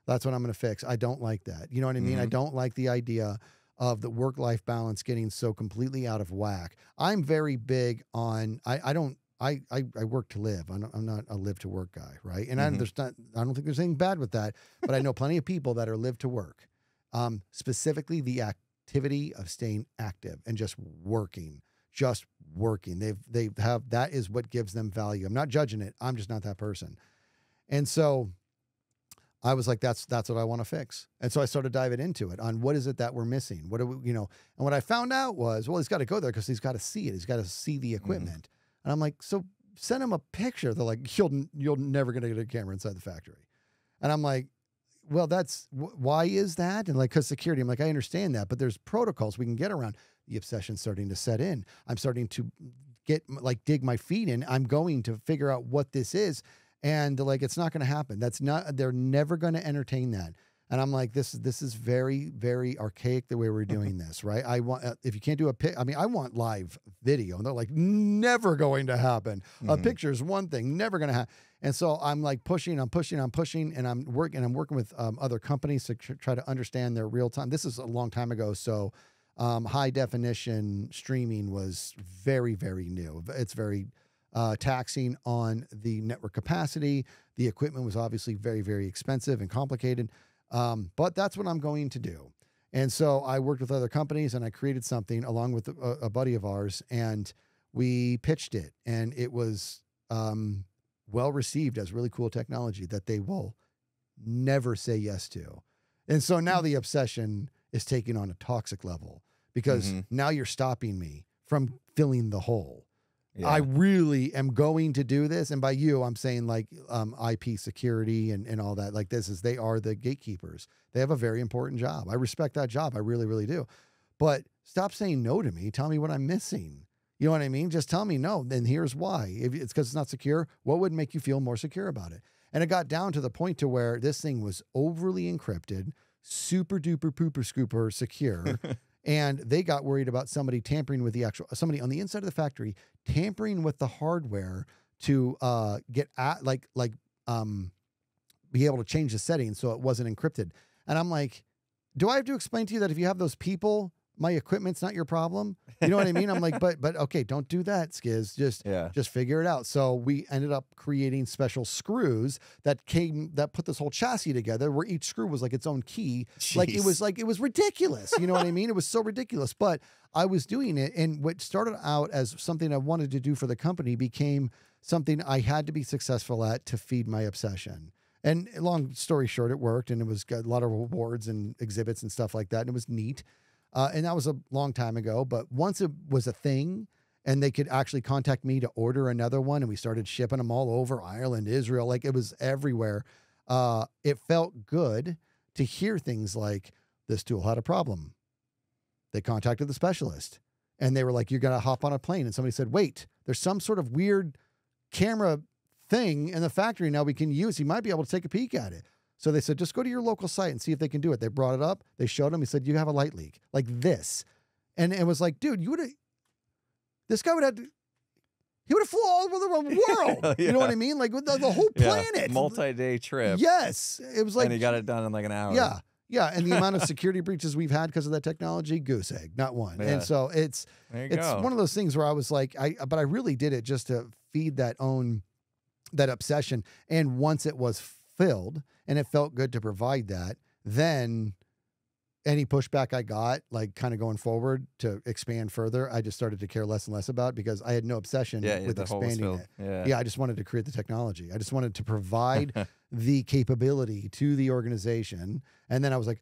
That's what I'm going to fix. I don't like that. You know what I mean? I don't like the idea of the work-life balance getting so completely out of whack. I'm very big on, I work to live. I'm not a live to work guy, right? And I don't think there's anything bad with that, but I know plenty of people that are live to work. Specifically the activity of staying active and just working. They have, that is what gives them value. I'm not judging it. I'm just not that person. And so I was like, that's what I want to fix. And so I started diving into it on what is it that we're missing? What do we, and what I found out was, well, he's got to go there because he's got to see it. He's got to see the equipment. And I'm like, so send him a picture. They're like, you're never going to get a camera inside the factory. And I'm like, well, why is that? And like, cause security, I'm like, I understand that, but there's protocols we can get around. The obsession's starting to set in. I'm starting to dig my feet in. I'm going to figure out what this is. And like, it's not going to happen. They're never going to entertain that. And I'm like, this is very, very archaic the way we're doing this, right? I want, if you can't do I want live video. And they're like, never going to happen. A picture is one thing, never going to happen. And so I'm like I'm pushing, and I'm working with other companies to try to understand their real time. This is a long time ago. So high definition streaming was very, very new. It's very taxing on the network capacity. The equipment was obviously very, very expensive and complicated. But that's what I'm going to do. And so I worked with other companies, and I created something along with a buddy of ours, and we pitched it, and it was well received as really cool technology that they will never say yes to. And so now the obsession is taking on a toxic level, because now you're stopping me from filling the hole. Yeah. I really am going to do this. And by you, I'm saying like IP security and all that. Like they are the gatekeepers. They have a very important job. I respect that job. I really, really do. But stop saying no to me. Tell me what I'm missing. You know what I mean? Just tell me no. Then here's why. If it's because it's not secure, what would make you feel more secure about it? And it got down to the point to where this thing was overly encrypted, super duper pooper scooper secure. And they got worried about somebody tampering with somebody on the inside of the factory tampering with the hardware to get at be able to change the settings so it wasn't encrypted. And I'm like, do I have to explain to you that if you have those people, my equipment's not your problem? You know what I mean? I'm like, but okay, don't do that, Skizz. Just figure it out. So we ended up creating special screws that put this whole chassis together, where each screw was like its own key. Jeez. It was ridiculous. You know what I mean? It was so ridiculous, but I was doing it. And what started out as something I wanted to do for the company became something I had to be successful at to feed my obsession. And long story short, it worked, and it was got a lot of awards and exhibits and stuff like that. And it was neat. And that was a long time ago, but once it was a thing and they could actually contact me to order another one, and we started shipping them all over Ireland, Israel, like it was everywhere. It felt good to hear things like, this tool had a problem. They contacted the specialist, and they were like, you're going to hop on a plane. And somebody said, wait, there's some sort of weird camera thing in the factory now we can use. You might be able to take a peek at it. So they said, just go to your local site and see if they can do it. They brought it up. They showed him. He said, you have a light leak like this. And it was like, dude, this guy would have to. He would have flown all over the world. Yeah. You know what I mean? Like the whole planet. Multi-day trip. Yes. It was like. And he got it done in like an hour. Yeah. Yeah. And the amount of security breaches we've had because of that technology, goose egg, not one. Yeah. And so it's one of those things where I was like, but I really did it just to feed that obsession. And once it was filled and it felt good to provide that, then any pushback I got, like kind of going forward to expand further, I just started to care less and less about because I had no obsession with expanding it. Yeah, I just wanted to create the technology. I just wanted to provide the capability to the organization. And then I was like,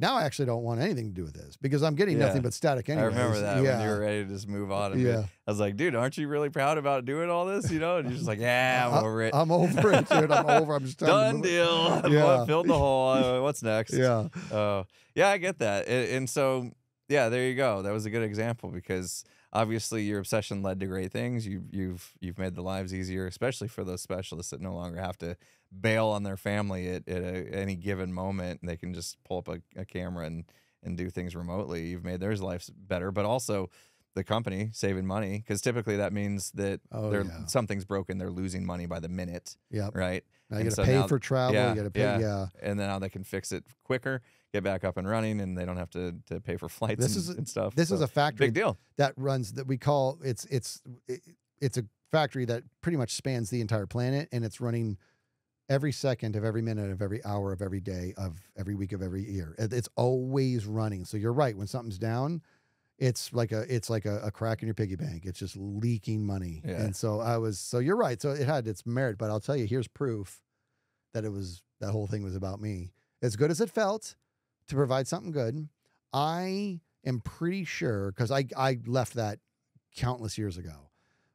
now I actually don't want anything to do with this because I'm getting nothing but static anyways. I remember that when you were ready to just move on. I was like, dude, aren't you really proud about doing all this? You know, and you're just like, yeah, I'm over it. I'm over it, dude. I'm just done deal. Yeah. Filled the hole. What's next? Yeah. Yeah, I get that. And so, yeah, there you go. That was a good example because obviously your obsession led to great things. You've made the lives easier, especially for those specialists that no longer have to bail on their family at any given moment. They can just pull up a camera and do things remotely. You've made their lives better, but also the company saving money because typically that means that something's broken. They're losing money by the minute. Yeah. Right. Now you got to pay for travel. Yeah, you got to pay. Yeah. And then now they can fix it quicker, get back up and running, and they don't have to pay for flights and stuff. This is a factory big deal that runs that we call it's a factory that pretty much spans the entire planet, and it's running every second of every minute of every hour of every day of every week of every year. It's always running. So you're right. When something's down, it's like a crack in your piggy bank. It's just leaking money. Yeah. And so you're right. So it had its merit, but I'll tell you, here's proof that that whole thing was about me. As good as it felt to provide something good, I am pretty sure, because I left that countless years ago.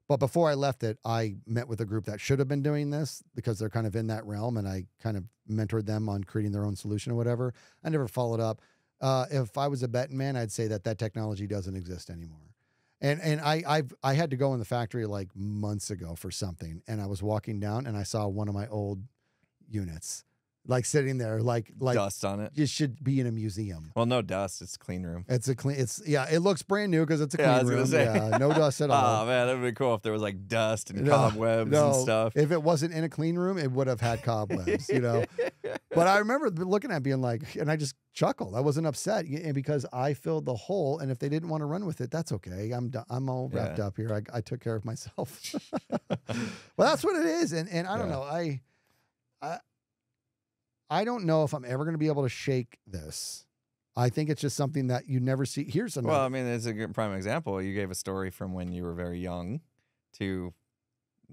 But before I left it, I met with a group that should have been doing this because they're kind of in that realm, and I kind of mentored them on creating their own solution or whatever. I never followed up. If I was a betting man, I'd say that technology doesn't exist anymore. And I had to go in the factory like months ago for something, and I was walking down and I saw one of my old units like sitting there like dust on it. It should be in a museum. Well, no dust. It's a clean room. It looks brand new because it's a clean room. Yeah, no dust at all. Oh man, that would be cool if there was like dust and cobwebs and stuff. If it wasn't in a clean room, it would have had cobwebs, you know. But I remember looking at it being like, and I just chuckled. I wasn't upset because I filled the hole, and if they didn't want to run with it, that's okay. I'm all wrapped up here. I took care of myself. Well, that's what it is, and I don't know. I don't know if I'm ever going to be able to shake this. I think it's just something that you never see. Here's another. Well, I mean, it's a good prime example. You gave a story from when you were very young to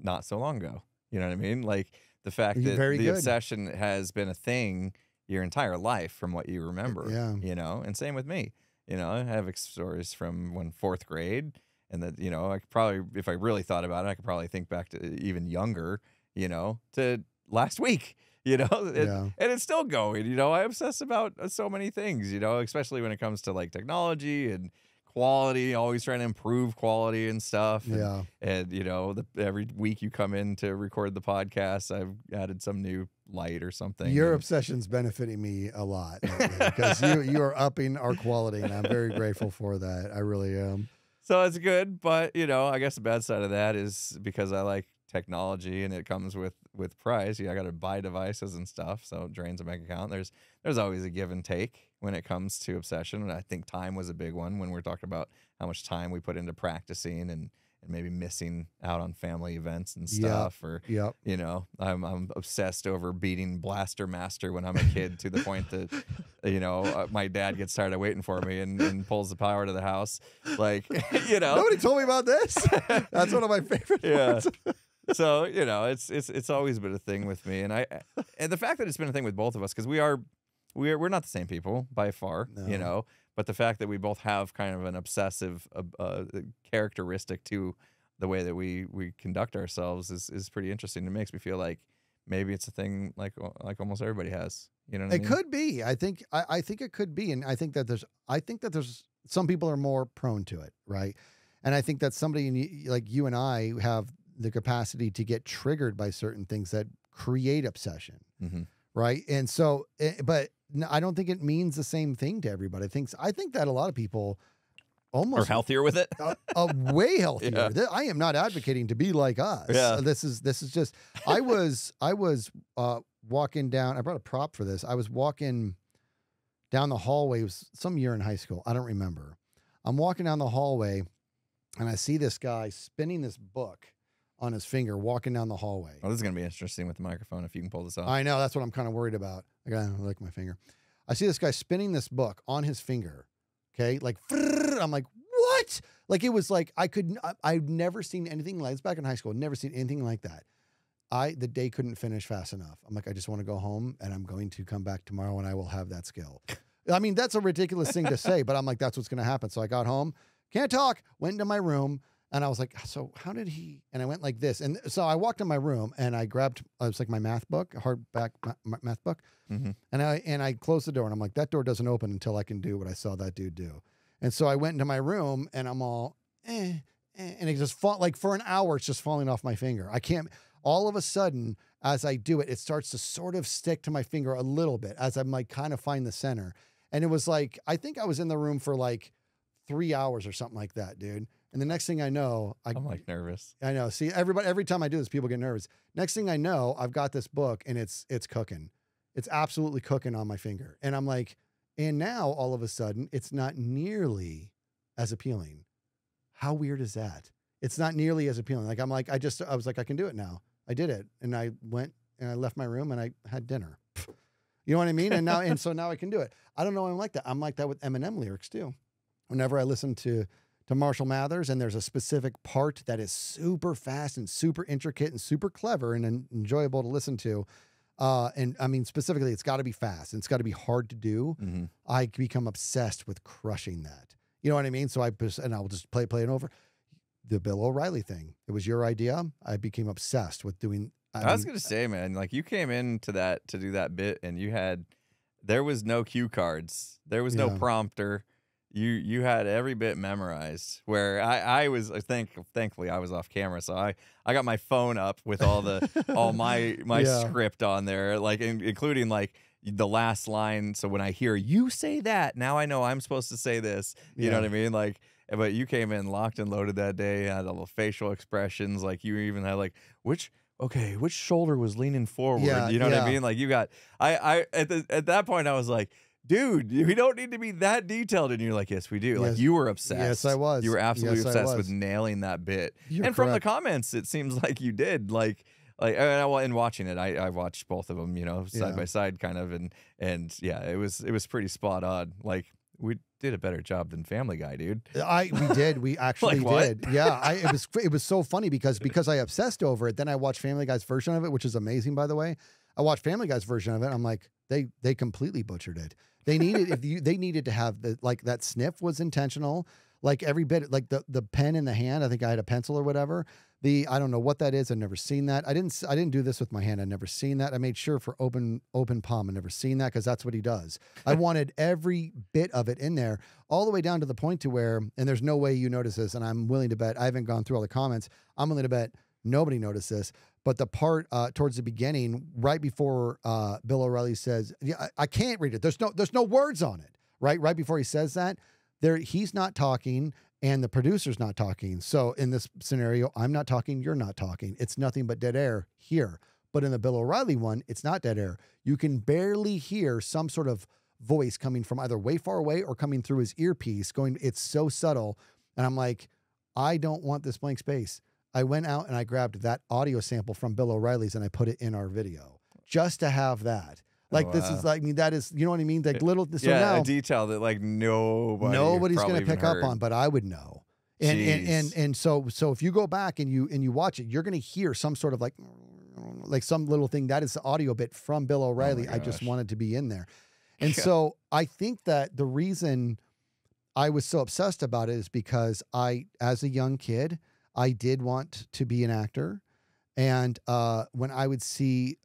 not so long ago. You know what I mean? Like the fact that the obsession has been a thing your entire life from what you remember. Yeah. You know, and same with me. You know, I have stories from when 4th grade, and that, you know, I could probably, if I really thought about it, I could probably think back to even younger, you know, to last week. You know, and it's still going. You know, I obsess about so many things, you know, especially when it comes to like technology and quality, always trying to improve quality and stuff. And you know, every week you come in to record the podcast, I've added some new light or something. Your obsession's benefiting me a lot because you are upping our quality, and I'm very grateful for that. I really am. So it's good, but you know, I guess the bad side of that is because I like technology and it comes with price. I got to buy devices and stuff, so it drains a bank account. There's always a give and take when it comes to obsession, and I think time was a big one when we're talking about how much time we put into practicing and maybe missing out on family events and stuff. You know, I'm obsessed over beating Blaster Master when I'm a kid to the point that you know, my dad gets tired of waiting for me and pulls the power to the house. Like, you know, nobody told me about this. That's one of my favorite ones. So, you know, it's always been a thing with me, and the fact that it's been a thing with both of us, because we're not the same people by far, you know, but the fact that we both have kind of an obsessive characteristic to the way that we conduct ourselves is pretty interesting. It makes me feel like maybe it's a thing like almost everybody has. You know what I mean? It could be. I think it could be, and I think that there's some people are more prone to it, right? And I think that somebody like you and I have the capacity to get triggered by certain things that create obsession. Mm-hmm. Right. And so, but I don't think it means the same thing to everybody. I think that a lot of people almost or healthier with it. Way healthier. Yeah. I am not advocating to be like us. Yeah. This is just. I was walking down. I brought a prop for this. I was walking down the hallway. It was some year in high school. I don't remember. I'm walking down the hallway, and I see this guy spinning this book on his finger, walking down the hallway. Oh, this is gonna be interesting with the microphone if you can pull this off. I know, that's what I'm kind of worried about. I gotta lick my finger. I see this guy spinning this book on his finger. Okay, like I'm like, what? Like it was like I've never seen anything like this back in high school. Never seen anything like that. The day couldn't finish fast enough. I'm like, I just want to go home, and I'm going to come back tomorrow, and I will have that skill. I mean, that's a ridiculous thing to say, but I'm like, that's what's going to happen. So I got home, can't talk, went into my room, and I was like, so how did he? And I went like this. And so I walked in my room, and I grabbed, it was like my math book, a hardback math book. Mm-hmm. And I closed the door, and I'm like, that door doesn't open until I can do what I saw that dude do. And so I went into my room, and I'm all, and it just like for an hour, it's just falling off my finger. I can't, all of a sudden, as I do it, it starts to sort of stick to my finger a little bit as I'm like kind of find the center. And it was like, I think I was in the room for like 3 hours or something like that, dude. And the next thing I know, I'm like nervous. I know. See, every time I do this, people get nervous. Next thing I know, I've got this book, and it's cooking. It's absolutely cooking on my finger. And I'm like, and now all of a sudden, it's not nearly as appealing. How weird is that? It's not nearly as appealing. Like, I was like, I can do it now. I did it. And I went and I left my room and I had dinner. You know what I mean? And so now I can do it. I don't know why I'm like that. I'm like that with Eminem lyrics too. Whenever I listen to Marshall Mathers and there's a specific part that is super fast and super intricate and super clever and enjoyable to listen to. And I mean, specifically, it's got to be fast and it's got to be hard to do. Mm-hmm. I become obsessed with crushing that. You know what I mean? So I'll just play it over. The Bill O'Reilly thing. It was your idea. I became obsessed with doing. I was gonna say, man, like you came into that to do that bit, and there was no cue cards, there was no prompter. You had every bit memorized. Where I was, thankfully I was off camera, so I got my phone up with all my script on there, like including like the last line. So when I hear you say that, now I know I'm supposed to say this. You know what I mean? Like. But you came in locked and loaded that day, had all the facial expressions, like you even had like, which shoulder was leaning forward? You know what I mean? Like you got, at that point I was like, dude, we don't need to be that detailed. And you're like, yes, we do. Yes. Like you were obsessed. Yes, I was. You were absolutely obsessed with nailing that bit. You're from the comments, it seems like you did. Like in watching it, I watched both of them, you know, side by side kind of. And yeah, it was pretty spot on. Like, we did a better job than Family Guy, dude. We did. We actually did. Yeah. It was so funny because I obsessed over it. Then I watched Family Guy's version of it, which is amazing, by the way. I watched Family Guy's version of it. I'm like, they completely butchered it. They needed to have that sniff was intentional. Like every bit, like the pen in the hand. I think I had a pencil or whatever. I don't know what that is. I've never seen that. I didn't do this with my hand. I've never seen that. I made sure for open palm. I've never seen that because that's what he does. I wanted every bit of it in there, all the way down to the point to where, and there's no way you notice this, and I'm willing to bet, I haven't gone through all the comments, I'm willing to bet nobody noticed this, but the part towards the beginning, right before Bill O'Reilly says, I can't read it. There's no words on it, right? Right before he says that, he's not talking, and the producer's not talking. So in this scenario, I'm not talking, you're not talking. It's nothing but dead air here. But in the Bill O'Reilly one, it's not dead air. You can barely hear some sort of voice coming from either way far away or coming through his earpiece going, it's so subtle. And I'm like, I don't want this blank space. I went out and I grabbed that audio sample from Bill O'Reilly's and I put it in our video just to have that. Like, this is like, I mean, that is, you know what I mean? Like little, so now, a detail that like nobody's going to pick up on, but I would know. And so if you go back and you watch it, you're going to hear some sort of like some little thing that is the audio bit from Bill O'Reilly. I just wanted to be in there. And so I think that the reason I was so obsessed about it is because as a young kid, I did want to be an actor. And when I would see,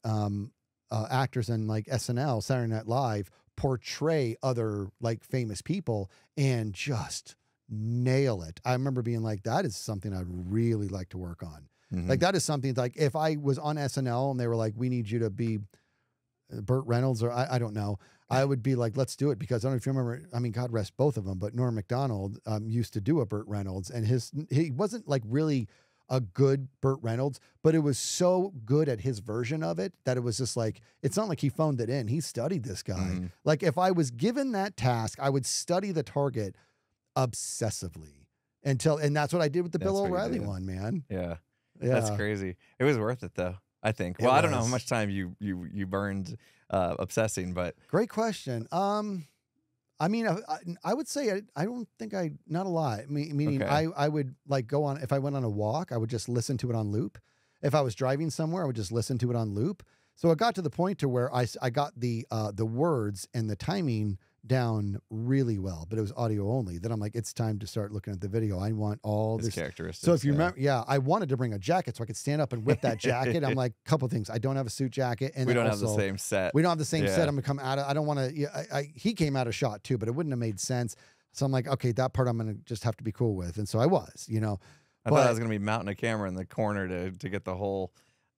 actors in like SNL, Saturday Night Live, portray other like famous people and just nail it. I remember being like, that is something I'd really like to work on. Mm-hmm. Like that is something like if I was on SNL and they were like, we need you to be Burt Reynolds or I don't know. I would be like, let's do it, because I don't know if you remember, I mean, God rest both of them, but Norm Macdonald used to do a Burt Reynolds, and he wasn't like really a good Burt Reynolds, but it was so good at his version of it that it was just like, it's not like he phoned it in. He studied this guy. Like if I was given that task, I would study the target obsessively and that's what I did with the Bill O'Reilly one, man. Yeah. That's crazy. It was worth it though, I think. Well, I don't know how much time you burned obsessing, but great question. I mean, I would say I don't think not a lot. Meaning I would like go on, if I went on a walk, I would just listen to it on loop. If I was driving somewhere, I would just listen to it on loop. So it got to the point to where I got the words and the timing down really well, but it was audio only. Then I'm like, it's time to start looking at the video. I want all this characteristics. So if you remember, I wanted to bring a jacket so I could stand up and whip that jacket. I'm like, a couple things. I don't have a suit jacket, and we don't have the same set. We don't have the same set. I'm gonna come out of. I don't want to. He came out of shot too, but it wouldn't have made sense. So I'm like, okay, that part I'm gonna just have to be cool with, and so I was, I thought I was gonna be mounting a camera in the corner to get the whole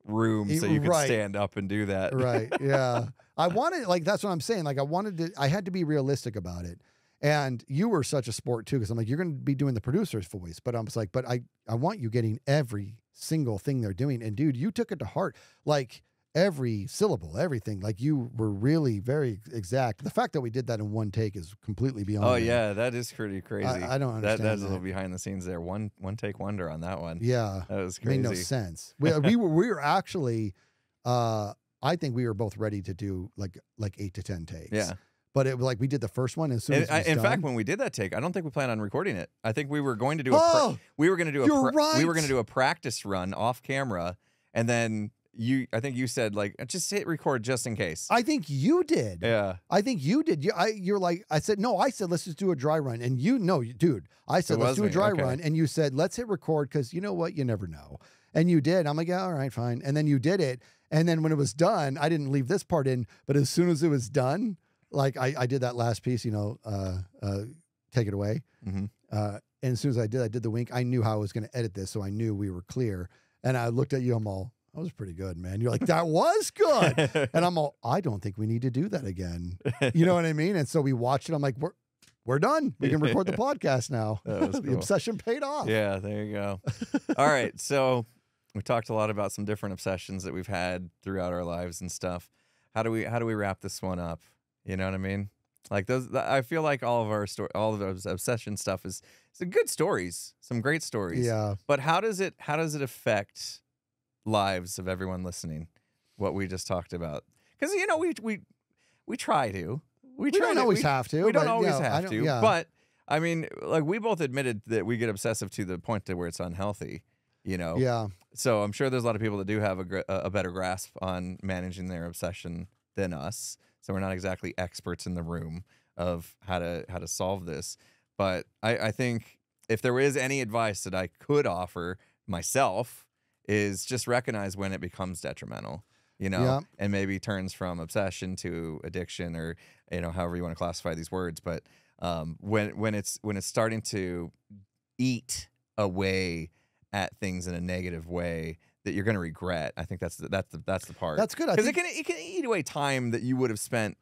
room so you could stand up and do that. Right. Yeah. I wanted, like, that's what I'm saying. Like, I had to be realistic about it. And you were such a sport too, because I'm like, you're going to be doing the producer's voice, but I was like, but I want you getting every single thing they're doing. And dude, you took it to heart. Like every syllable, everything. Like you were really very exact. The fact that we did that in one take is completely beyond. Oh yeah, that is pretty crazy. I don't understand. That's a little behind the scenes there. One take wonder on that one. Yeah, that was crazy. Made no sense. we were actually, I think we were both ready to do like 8 to 10 takes. Yeah. But it was like we did the first one as soon as it was in done. fact, when we did that take, I don't think we planned on recording it. I think we were going to do we were going to do a practice run off camera, and then I think you said like just hit record just in case. I think you did. Yeah. I think you did. You're like, I said let's just do a dry run, and dude, I said let's do a dry run, and you said let's hit record because you know what, you never know, and you did. I'm like, yeah, all right, fine, and then you did it, and then when it was done, I didn't leave this part in, but as soon as it was done. Like I did that last piece, take it away. And as soon as I did the wink. I knew how I was going to edit this, so I knew we were clear. And I looked at you, I'm all, that was pretty good, man. You're like, that was good. And I'm all, I don't think we need to do that again. You know what I mean? And so we watched it. I'm like, we're done. We can record the podcast now. The cool. obsession paid off. Yeah, there you go. All right, so we talked a lot about some different obsessions that we've had throughout our lives and stuff. How do we wrap this one up? You know what I mean? Like those, I feel like all of those obsession stuff is some good stories, some great stories. Yeah. But how does it affect lives of everyone listening? What we just talked about, because we try to. We don't always have to. We don't always have to. Yeah. But I mean, like we both admitted that we get obsessive to the point to where it's unhealthy. Yeah. So I'm sure there's a lot of people that do have a better grasp on managing their obsession than us. So we're not exactly experts in the room of how to solve this. But I think if there is any advice that I could offer myself is just recognize when it becomes detrimental, and maybe turns from obsession to addiction or, however you want to classify these words. But when it's starting to eat away at things in a negative way that you're going to regret. I think that's the part. That's good. Because it can eat away time that you would have spent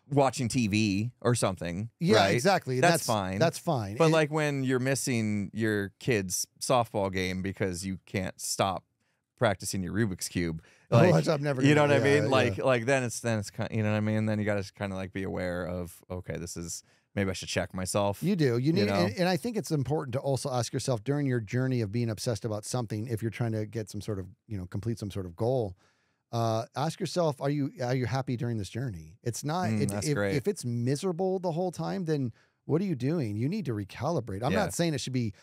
watching TV or something. Yeah, right? exactly. That's fine. That's fine. But like when you're missing your kid's softball game because you can't stop practicing your Rubik's Cube. Like, which I've never. You know what I mean? Like then it's kind of, you know what I mean? Then you got to kind of like be aware of, okay, this is. Maybe I should check myself. You do. You need, and I think it's important to also ask yourself during your journey of being obsessed about something, if you're trying to get some sort of, complete some sort of goal, ask yourself, are you happy during this journey? It's not, if it's miserable the whole time, then what are you doing? You need to recalibrate. I'm not saying it should be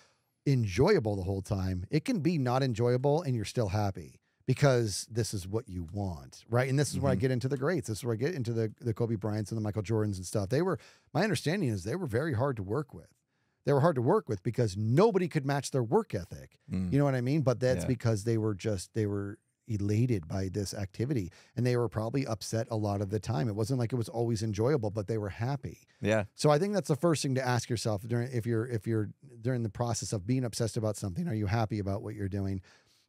enjoyable the whole time. It can be not enjoyable and you're still happy. Because this is what you want, right? And this is where I get into the greats. This is where I get into the Kobe Bryants and the Michael Jordans and stuff. My understanding is they were very hard to work with. They were hard to work with because nobody could match their work ethic. You know what I mean? But that's because they were elated by this activity and they were probably upset a lot of the time. It wasn't like it was always enjoyable, but they were happy. Yeah. So I think that's the first thing to ask yourself if you're during the process of being obsessed about something. Are you happy about what you're doing?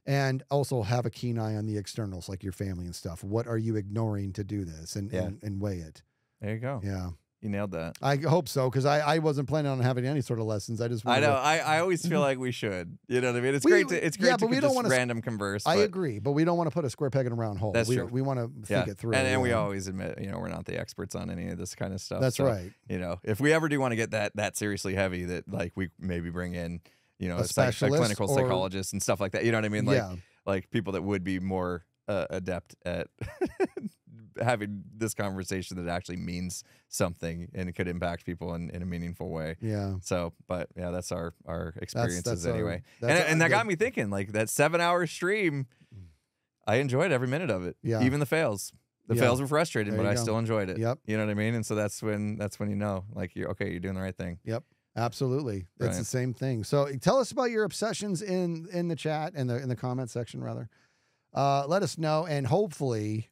And also have a keen eye on the externals, like your family and stuff. What are you ignoring to do this and weigh it? There you go. Yeah. You nailed that. I hope so, because I wasn't planning on having any sort of lessons. I just wanted I know. to, I always feel like we should. You know what I mean? It's great to but we don't just wanna random converse. I but agree, but we don't want to put a square peg in a round hole. That's true. We want to think it through. And we always admit, we're not the experts on any of this kind of stuff. That's so, right. If we ever do want to get that seriously heavy, that like we maybe bring in, a specialist clinical or psychologist and stuff like that. You know what I mean? Like people that would be more adept at having this conversation that actually means something and it could impact people in a meaningful way. Yeah. So, but yeah, that's our experiences anyway. That And that got me thinking, like that 7-hour stream, I enjoyed every minute of it. Yeah. Even the fails. The fails were frustrating, There but you I go. still enjoyed it. Yep. You know what I mean? And so that's when like you're doing the right thing. Yep. Absolutely. It's the Brilliant. same thing. So tell us about your obsessions in the chat and in the comment section rather. Let us know, and hopefully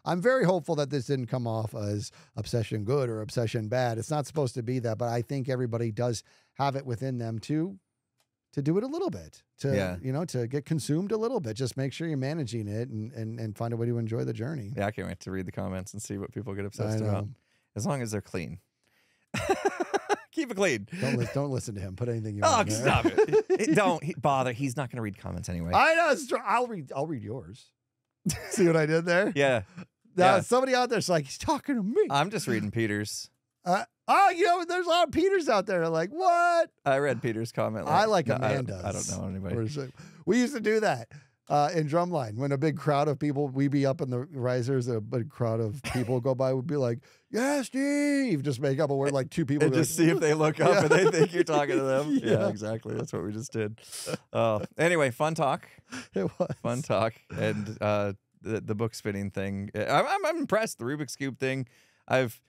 I'm very hopeful that this didn't come off as obsession good or obsession bad. It's not supposed to be that, but I think everybody does have it within them to do it a little bit, to get consumed a little bit. Just make sure you're managing it and find a way to enjoy the journey. Yeah, I can't wait to read the comments and see what people get obsessed I know. about. As long as they're clean. Keep it clean. Don't listen to him. Put anything you Oh, want. stop it. Don't bother. He's not going to read comments anyway. I know. I'll read yours. See what I did there? Yeah. Now, Yeah. somebody out there's like, he's talking to me. I'm just reading Peter's. There's a lot of Peters out there. Like, what? I read Peter's comment. I like no, Amanda's. I don't know anybody. We used to do that in Drumline. When a big crowd of people, we'd be up in the risers, a big crowd of people go by, would be like, yeah, Steve. Just make up a word like two people. And be just like, see if they look up and they think you're talking to them. Yeah. Yeah, exactly. That's what we just did. Anyway, fun talk. It was. Fun talk. And the book spinning thing. I'm impressed. The Rubik's Cube thing. I've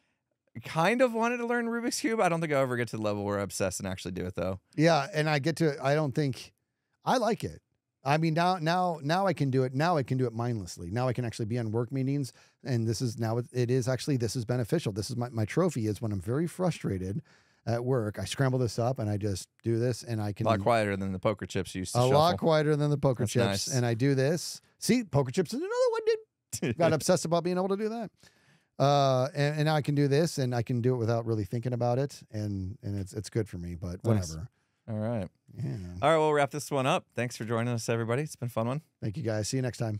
kind of wanted to learn Rubik's Cube. I don't think I'll ever get to the level where I'm obsessed and actually do it, though. Yeah, and I don't think I like it. I mean, now I can do it. Now I can do it mindlessly. Now I can actually be on work meetings, and this is beneficial. This is my trophy is when I'm very frustrated at work. I scramble this up and I just do this, and I can A lot quieter than the poker chips you used to a shuffle. lot quieter than the poker That's chips, nice. and I do this. See, poker chips is another one. Dude, got obsessed about being able to do that. And now I can do this, and I can do it without really thinking about it, and it's good for me. But Nice. whatever. All right. Yeah. All right, we'll wrap this one up. Thanks for joining us, everybody. It's been a fun one. Thank you guys. See you next time.